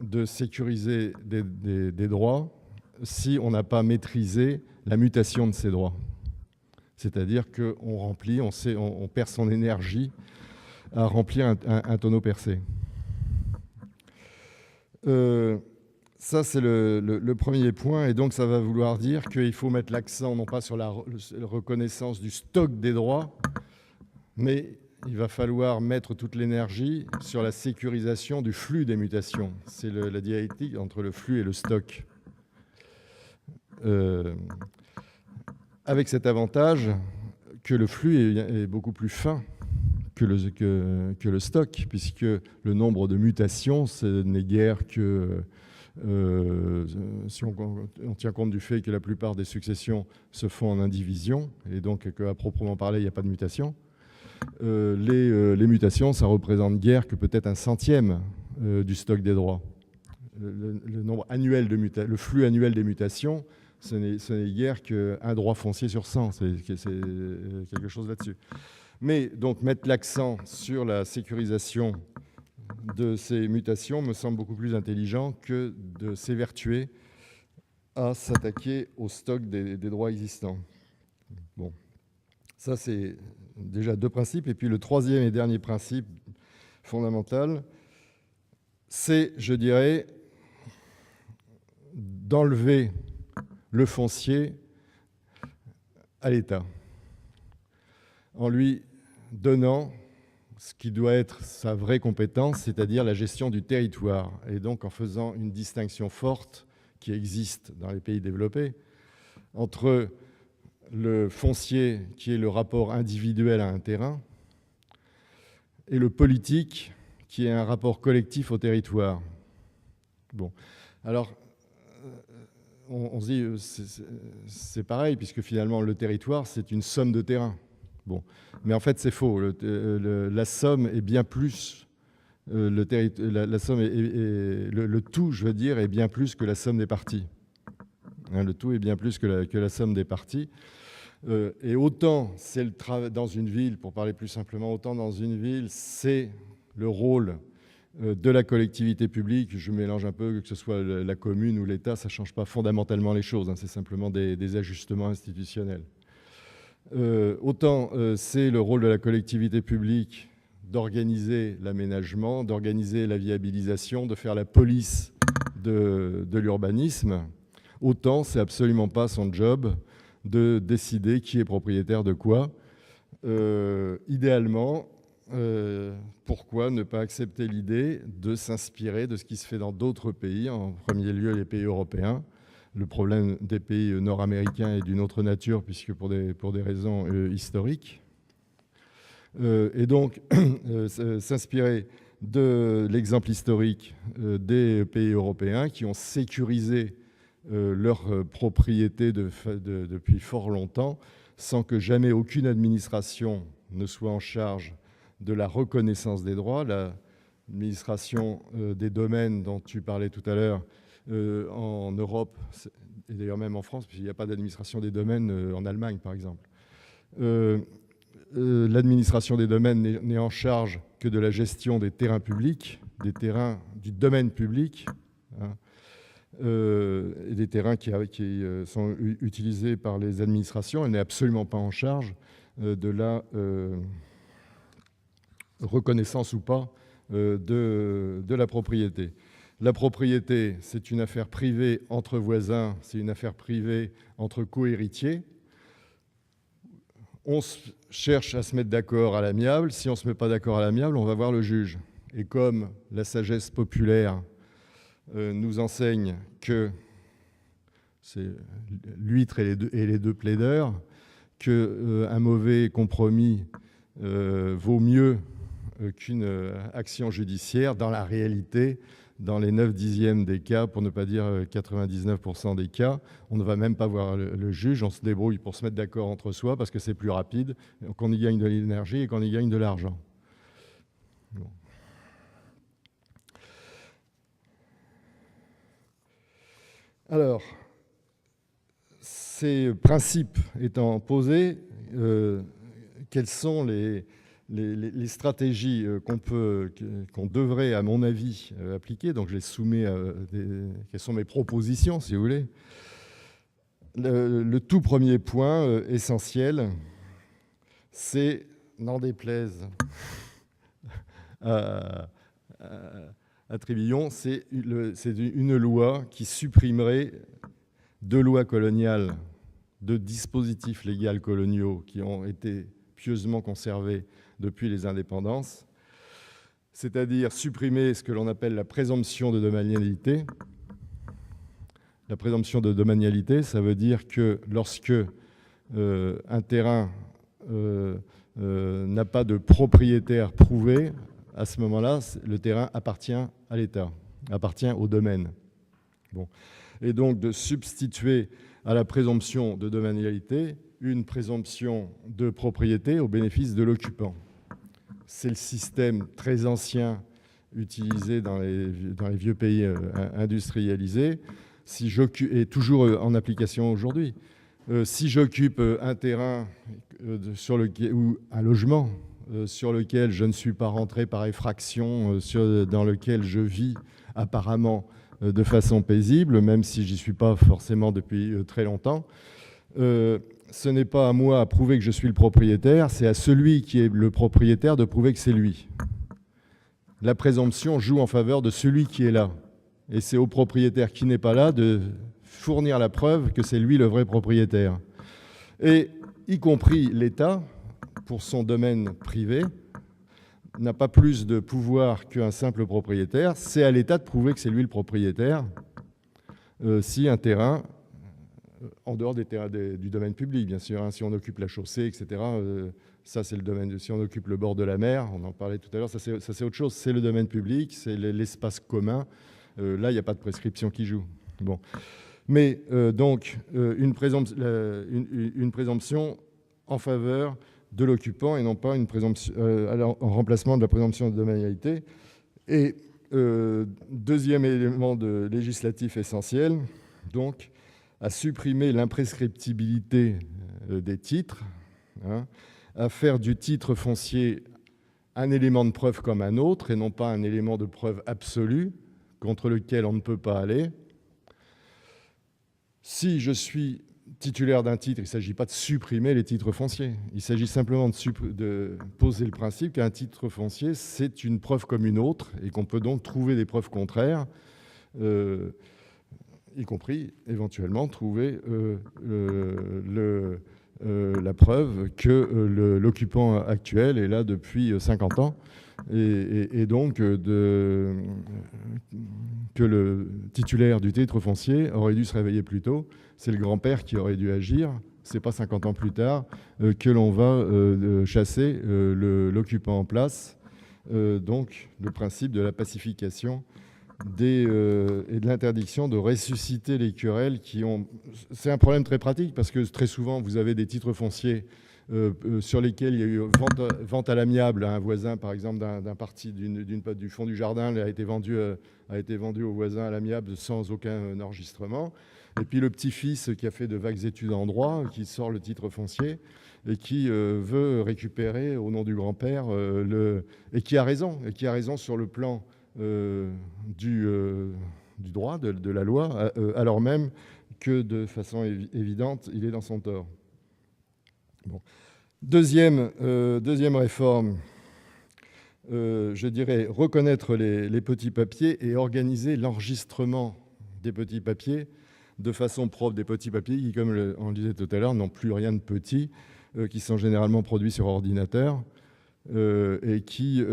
de sécuriser des droits si on n'a pas maîtrisé la mutation de ces droits. C'est-à-dire qu'on remplit, on perd son énergie à remplir un tonneau percé. Ça, c'est le premier point. Et donc, ça va vouloir dire qu'il faut mettre l'accent non pas sur la reconnaissance du stock des droits, mais il va falloir mettre toute l'énergie sur la sécurisation du flux des mutations. C'est la dialectique entre le flux et le stock. Avec cet avantage que le flux est beaucoup plus fin que le stock, puisque le nombre de mutations, ce n'est guère que... si on tient compte du fait que la plupart des successions se font en indivision, et donc qu'à proprement parler, il n'y a pas de mutation. les mutations, ça représente guère que peut-être 1/100 du stock des droits. Le nombre annuel le flux annuel des mutations, ce n'est guère qu'un droit foncier sur 100. C'est quelque chose là-dessus. Mais donc mettre l'accent sur la sécurisation de ces mutations me semble beaucoup plus intelligent que de s'évertuer à s'attaquer au stock des droits existants. Bon, ça c'est déjà 2 principes. Et puis le 3e et dernier principe fondamental, c'est, je dirais, d'enlever le foncier à l'État, en lui donnant ce qui doit être sa vraie compétence, c'est-à-dire la gestion du territoire, et donc en faisant une distinction forte qui existe dans les pays développés entre le foncier, qui est le rapport individuel à un terrain, et le politique, qui est un rapport collectif au territoire. Bon, alors on se dit, c'est pareil, puisque finalement le territoire, c'est une somme de terrains. Bon, mais en fait c'est faux. La somme est bien plus, la somme le tout, je veux dire, est bien plus que la somme des parties. Hein, le tout est bien plus que la somme des parties. Et autant c'est dans une ville, pour parler plus simplement, autant dans une ville, c'est le rôle de la collectivité publique. Je mélange un peu, que ce soit la commune ou l'État, ça ne change pas fondamentalement les choses. Hein, c'est simplement des ajustements institutionnels. Autant c'est le rôle de la collectivité publique d'organiser l'aménagement, d'organiser la viabilisation, de faire la police de l'urbanisme, autant c'est absolument pas son job de décider qui est propriétaire de quoi. Idéalement, pourquoi ne pas accepter l'idée de s'inspirer de ce qui se fait dans d'autres pays, en premier lieu les pays européens. Le problème des pays nord-américains est d'une autre nature, puisque pour des raisons historiques. Et donc, s'inspirer de l'exemple historique des pays européens qui ont sécurisé leur propriété depuis fort longtemps, sans que jamais aucune administration ne soit en charge de la reconnaissance des droits. L'administration des domaines dont tu parlais tout à l'heure, en Europe, et d'ailleurs même en France, puisqu'il n'y a pas d'administration des domaines en Allemagne, par exemple. L'administration des domaines n'est en charge que de la gestion des terrains publics, des terrains du domaine public, hein, et des terrains qui sont utilisés par les administrations. Elle n'est absolument pas en charge de la reconnaissance ou pas de la propriété. La propriété, c'est une affaire privée entre voisins, c'est une affaire privée entre co-héritiers. On cherche à se mettre d'accord à l'amiable. Si on ne se met pas d'accord à l'amiable, on va voir le juge. Et comme la sagesse populaire nous enseigne que c'est l'huître et les deux plaideurs, qu'un mauvais compromis vaut mieux qu'une action judiciaire, dans la réalité, dans les 9/10 des cas, pour ne pas dire 99% des cas, on ne va même pas voir le juge, on se débrouille pour se mettre d'accord entre soi parce que c'est plus rapide, qu'on y gagne de l'énergie et qu'on y gagne de l'argent. Bon. Alors, ces principes étant posés, quels sont les stratégies qu'on devrait, à mon avis, appliquer? Donc je les soumets quelles sont mes propositions, si vous voulez. Le tout premier point essentiel, c'est, n'en déplaise à Trébillon, c'est une loi qui supprimerait 2 lois coloniales, 2 dispositifs légaux coloniaux qui ont été pieusement conservés depuis les indépendances, c'est-à-dire supprimer ce que l'on appelle la présomption de domanialité. La présomption de domanialité, ça veut dire que lorsque un terrain n'a pas de propriétaire prouvé, à ce moment-là, le terrain appartient à l'État, appartient au domaine. Bon. Et donc de substituer à la présomption de domanialité une présomption de propriété au bénéfice de l'occupant. c'est le système très ancien utilisé dans les vieux pays industrialisés, et toujours en application aujourd'hui. Si j'occupe un terrain ou un logement sur lequel je ne suis pas rentré par effraction, dans lequel je vis apparemment de façon paisible, même si j'y suis pas forcément depuis très longtemps, ce n'est pas à moi à prouver que je suis le propriétaire, c'est à celui qui est le propriétaire de prouver que c'est lui. La présomption joue en faveur de celui qui est là. Et c'est au propriétaire qui n'est pas là de fournir la preuve que c'est lui le vrai propriétaire. Et y compris l'État, pour son domaine privé, n'a pas plus de pouvoir qu'un simple propriétaire. C'est à l'État de prouver que c'est lui le propriétaire si un terrain, en dehors du domaine public, bien sûr, si on occupe la chaussée, etc., ça c'est le domaine. Si on occupe le bord de la mer, on en parlait tout à l'heure, ça c'est autre chose. C'est le domaine public, c'est l'espace commun. Là, il n'y a pas de prescription qui joue. Bon. Mais donc, une présomption en faveur de l'occupant et non pas une présomption en remplacement de la présomption de domanialité. Et deuxième élément législatif essentiel, donc, à supprimer l'imprescriptibilité des titres, à faire du titre foncier un élément de preuve comme un autre et non pas un élément de preuve absolu contre lequel on ne peut pas aller. Si je suis titulaire d'un titre, il ne s'agit pas de supprimer les titres fonciers. Il s'agit simplement de poser le principe qu'un titre foncier, c'est une preuve comme une autre et qu'on peut donc trouver des preuves contraires, y compris éventuellement trouver la preuve que l'occupant actuel est là depuis 50 ans et donc que le titulaire du titre foncier aurait dû se réveiller plus tôt. C'est le grand-père qui aurait dû agir. Ce n'est pas 50 ans plus tard que l'on va chasser l'occupant en place. Donc le principe de la pacification et de l'interdiction de ressusciter les querelles qui ont... C'est un problème très pratique parce que très souvent, vous avez des titres fonciers sur lesquels il y a eu vente à l'amiable à un voisin, par exemple, d'un parti du fond du jardin, a été vendu au voisin à l'amiable sans aucun enregistrement. Et puis le petit-fils qui a fait de vagues études en droit, qui sort le titre foncier et qui veut récupérer au nom du grand-père, et qui a raison sur le plan du droit, de la loi, alors même que de façon évidente, il est dans son tort. Bon. Deuxième réforme, je dirais reconnaître les petits papiers et organiser l'enregistrement des petits papiers de façon propre, des petits papiers qui, comme on le disait tout à l'heure, n'ont plus rien de petit, qui sont généralement produits sur ordinateur et qui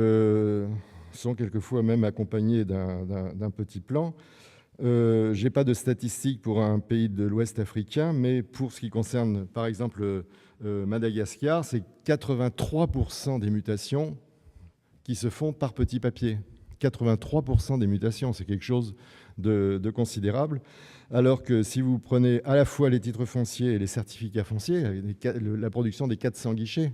sont quelquefois même accompagnés d'un petit plan. Je n'ai pas de statistiques pour un pays de l'Ouest africain, mais pour ce qui concerne, par exemple, Madagascar, c'est 83% des mutations qui se font par petit papier. 83% des mutations, c'est quelque chose de considérable. Alors que si vous prenez à la fois les titres fonciers et les certificats fonciers, la production des 400 guichets,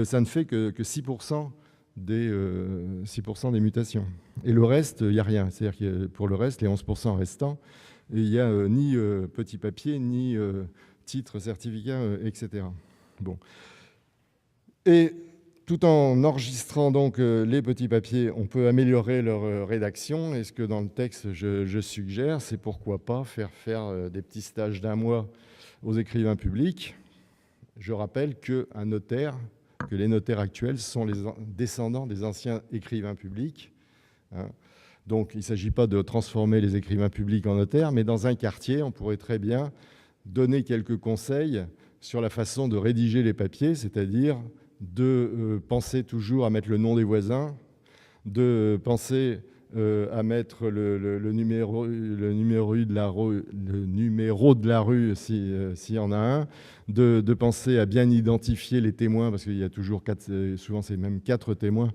ça ne fait que 6% des mutations. Et le reste, il n'y a rien. C'est-à-dire que pour le reste, les 11% restants, il n'y a ni petit papier, ni titre, certificat, etc. Bon. Et tout en enregistrant donc les petits papiers, on peut améliorer leur rédaction. Et ce que dans le texte, je suggère, c'est pourquoi pas faire des petits stages d'1 mois aux écrivains publics. Je rappelle que les notaires actuels sont les descendants des anciens écrivains publics. Donc, il ne s'agit pas de transformer les écrivains publics en notaires, mais dans un quartier, on pourrait très bien donner quelques conseils sur la façon de rédiger les papiers, c'est-à-dire de penser toujours à mettre le nom des voisins, de penser à mettre le numéro de la rue s'il y en a un, de penser à bien identifier les témoins, parce qu'il y a toujours souvent c'est même 4 témoins,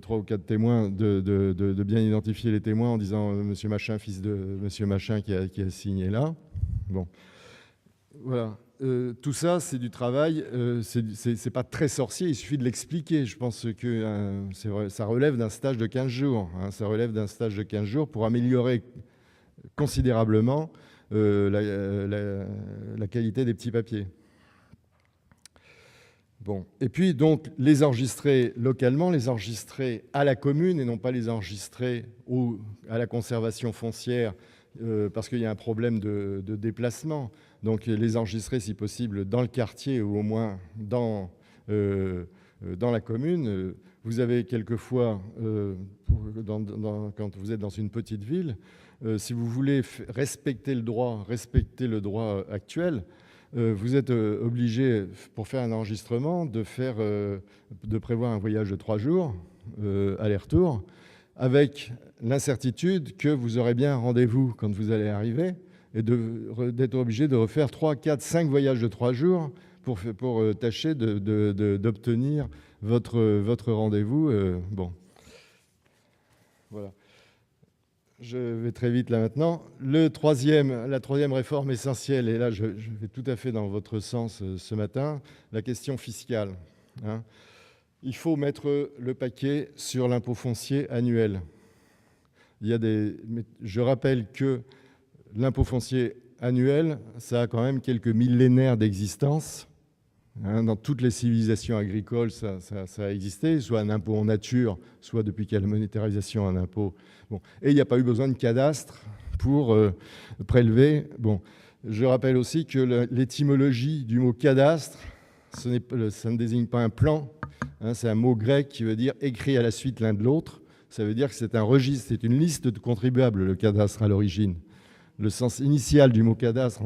3 ou 4 témoins, de bien identifier les témoins en disant monsieur machin, fils de monsieur machin qui a signé là. Bon, voilà. tout ça, c'est du travail, c'est pas très sorcier, il suffit de l'expliquer. Je pense que ça relève d'un stage de 15 jours. Hein, ça relève d'un stage de 15 jours pour améliorer considérablement la qualité des petits papiers. Bon. Et puis, donc, les enregistrer localement, les enregistrer à la commune et non pas les enregistrer à la conservation foncière parce qu'il y a un problème de déplacement. Donc, les enregistrer, si possible, dans le quartier ou au moins dans la commune. Vous avez quelquefois, quand vous êtes dans une petite ville, si vous voulez respecter le droit actuel, vous êtes obligé, pour faire un enregistrement, de prévoir un voyage de 3 jours, aller-retour, avec l'incertitude que vous aurez bien un rendez-vous quand vous allez arriver, et d'être obligé de refaire 3, 4, 5 voyages de 3 jours pour tâcher d'obtenir votre rendez-vous. Bon. Voilà. Je vais très vite là maintenant. La troisième réforme essentielle, et là je vais tout à fait dans votre sens ce matin, la question fiscale. Hein. Il faut mettre le paquet sur l'impôt foncier annuel. Je rappelle que l'impôt foncier annuel, ça a quand même quelques millénaires d'existence. Hein, dans toutes les civilisations agricoles, ça a existé, soit un impôt en nature, soit depuis qu'il y a la monétarisation, un impôt. Bon. Et il n'y a pas eu besoin de cadastre pour prélever. Bon. Je rappelle aussi que l'étymologie du mot cadastre, ça ne désigne pas un plan, hein, c'est un mot grec qui veut dire écrit à la suite l'un de l'autre. Ça veut dire que c'est un registre, c'est une liste de contribuables, le cadastre à l'origine. Le sens initial du mot cadastre,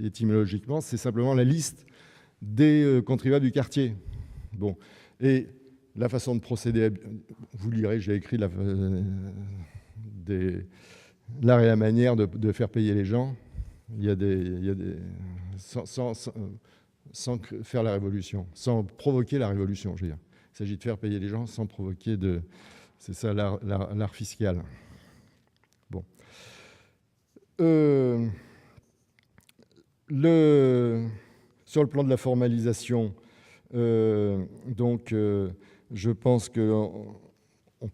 étymologiquement, c'est simplement la liste des contribuables du quartier. Bon. Et la façon de procéder, vous lirez, j'ai écrit l'art et la manière de faire payer les gens. Sans faire la révolution, sans provoquer la révolution, je veux dire. Il s'agit de faire payer les gens sans provoquer c'est ça l'art fiscal. Bon. Sur le plan de la formalisation, je pense qu'on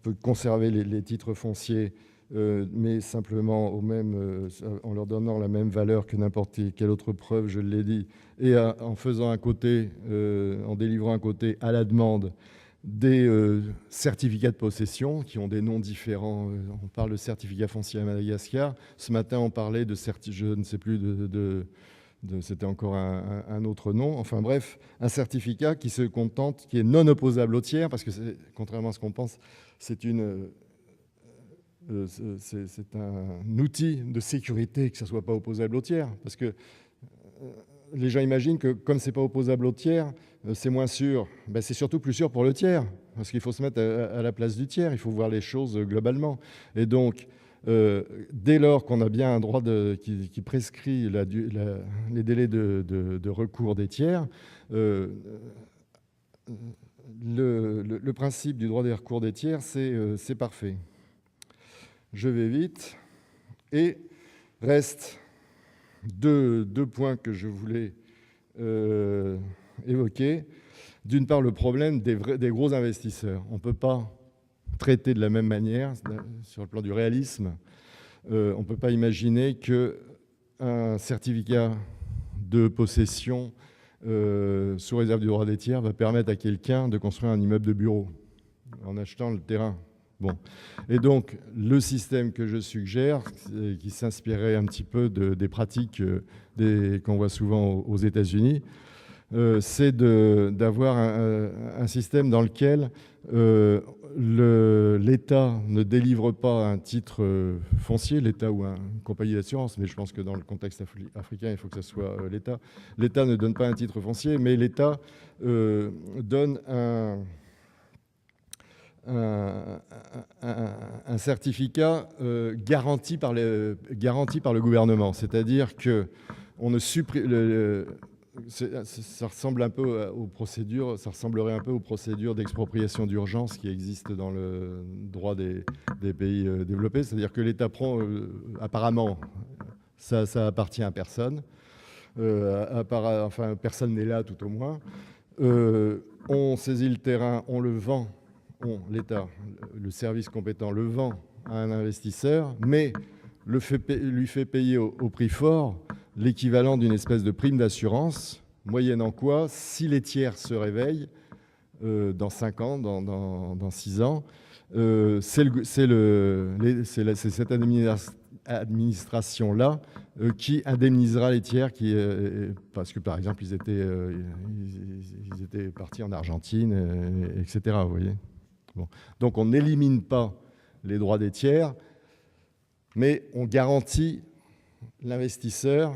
peut conserver les titres fonciers, mais simplement en leur donnant la même valeur que n'importe quelle autre preuve, je l'ai dit, et en faisant en délivrant un côté à la demande des certificats de possession qui ont des noms différents. On parle de certificat foncier à Madagascar. Ce matin, on parlait je ne sais plus c'était encore un autre nom. Enfin bref, un certificat qui est non opposable au tiers, parce que contrairement à ce qu'on pense, c'est un outil de sécurité que ça ne soit pas opposable au tiers. Parce que les gens imaginent que comme ce n'est pas opposable au tiers, c'est moins sûr. Ben, c'est surtout plus sûr pour le tiers, parce qu'il faut se mettre à la place du tiers, il faut voir les choses globalement. Et donc, dès lors qu'on a bien un droit qui prescrit les délais de recours des tiers, le principe du droit des recours des tiers, c'est parfait. Je vais vite. Et reste deux points que je voulais évoquer. D'une part, le problème des gros investisseurs. On ne peut pas traiter de la même manière, sur le plan du réalisme. On ne peut pas imaginer qu'un certificat de possession sous réserve du droit des tiers va permettre à quelqu'un de construire un immeuble de bureau en achetant le terrain. Bon. Et donc, le système que je suggère, qui s'inspirait un petit peu des pratiques qu'on voit souvent aux États-Unis, c'est d'avoir un système dans lequel l'État ne délivre pas un titre foncier, l'État ou une compagnie d'assurance, mais je pense que dans le contexte africain, il faut que ce soit l'État. L'État ne donne pas un titre foncier, mais l'État donne un certificat garanti par le gouvernement. C'est-à-dire que on ne supprime... Ça ressemble un peu aux procédures, ça ressemblerait un peu aux procédures d'expropriation d'urgence qui existent dans le droit des pays développés. C'est-à-dire que l'État prend, apparemment, ça appartient à personne. enfin personne n'est là tout au moins. On saisit le terrain, on le vend, l'État, le service compétent le vend à un investisseur, mais lui fait payer au prix fort l'équivalent d'une espèce de prime d'assurance, moyennant quoi, si les tiers se réveillent dans 5 ans, dans 6 ans, c'est cette administration-là qui indemnisera les tiers parce que, par exemple, ils étaient partis en Argentine, etc. Vous voyez. Bon. Donc, on n'élimine pas les droits des tiers, mais on garantit l'investisseur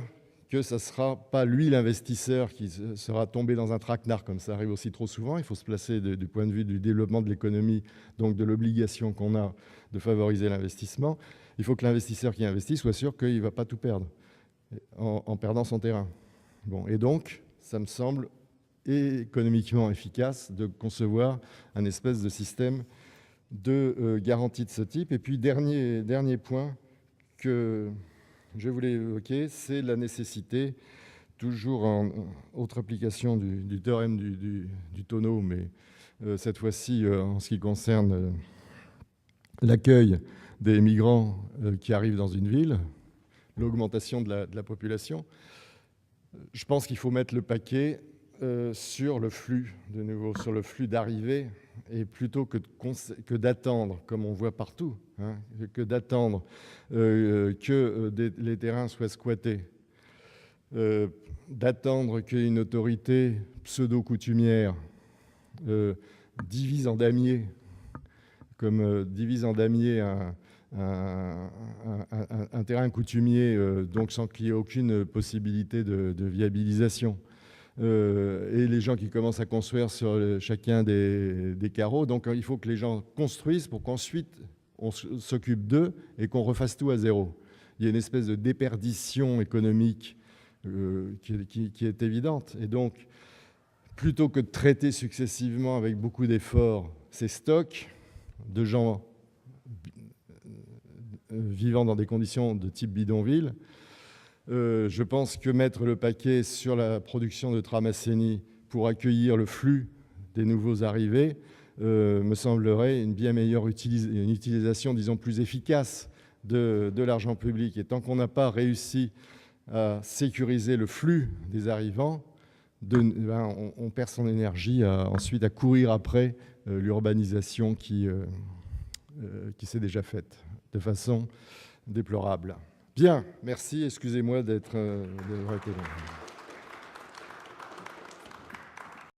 que ce ne sera pas lui, l'investisseur, qui sera tombé dans un traquenard, comme ça arrive aussi trop souvent. Il faut se placer du point de vue du développement de l'économie, donc de l'obligation qu'on a de favoriser l'investissement. Il faut que l'investisseur qui investit soit sûr qu'il ne va pas tout perdre en perdant son terrain. Bon, et donc, ça me semble économiquement efficace de concevoir un espèce de système de garantie de ce type. Et puis, dernier point que je voulais évoquer, c'est la nécessité, toujours en autre application du théorème du tonneau, mais cette fois-ci en ce qui concerne l'accueil des migrants qui arrivent dans une ville, l'augmentation de la population. Je pense qu'il faut mettre le paquet sur le flux, de nouveau, sur le flux d'arrivée, et plutôt que d'attendre, comme on voit partout, hein, que d'attendre que les terrains soient squattés, d'attendre qu'une autorité pseudo-coutumière divise en damiers, comme divise en damiers un terrain coutumier, donc sans qu'il y ait aucune possibilité de viabilisation. Et les gens qui commencent à construire sur chacun des carreaux. Donc il faut que les gens construisent pour qu'ensuite on s'occupe d'eux et qu'on refasse tout à zéro. Il y a une espèce de déperdition économique qui est évidente. Et donc, plutôt que de traiter successivement avec beaucoup d'efforts ces stocks de gens vivant dans des conditions de type bidonville, je pense que mettre le paquet sur la production de Tramasseni pour accueillir le flux des nouveaux arrivés me semblerait une bien meilleure utilisation, disons, plus efficace de l'argent public. Et tant qu'on n'a pas réussi à sécuriser le flux des arrivants, on perd son énergie ensuite à courir après l'urbanisation qui s'est déjà faite de façon déplorable. Bien, merci, excusez-moi d'avoir été long.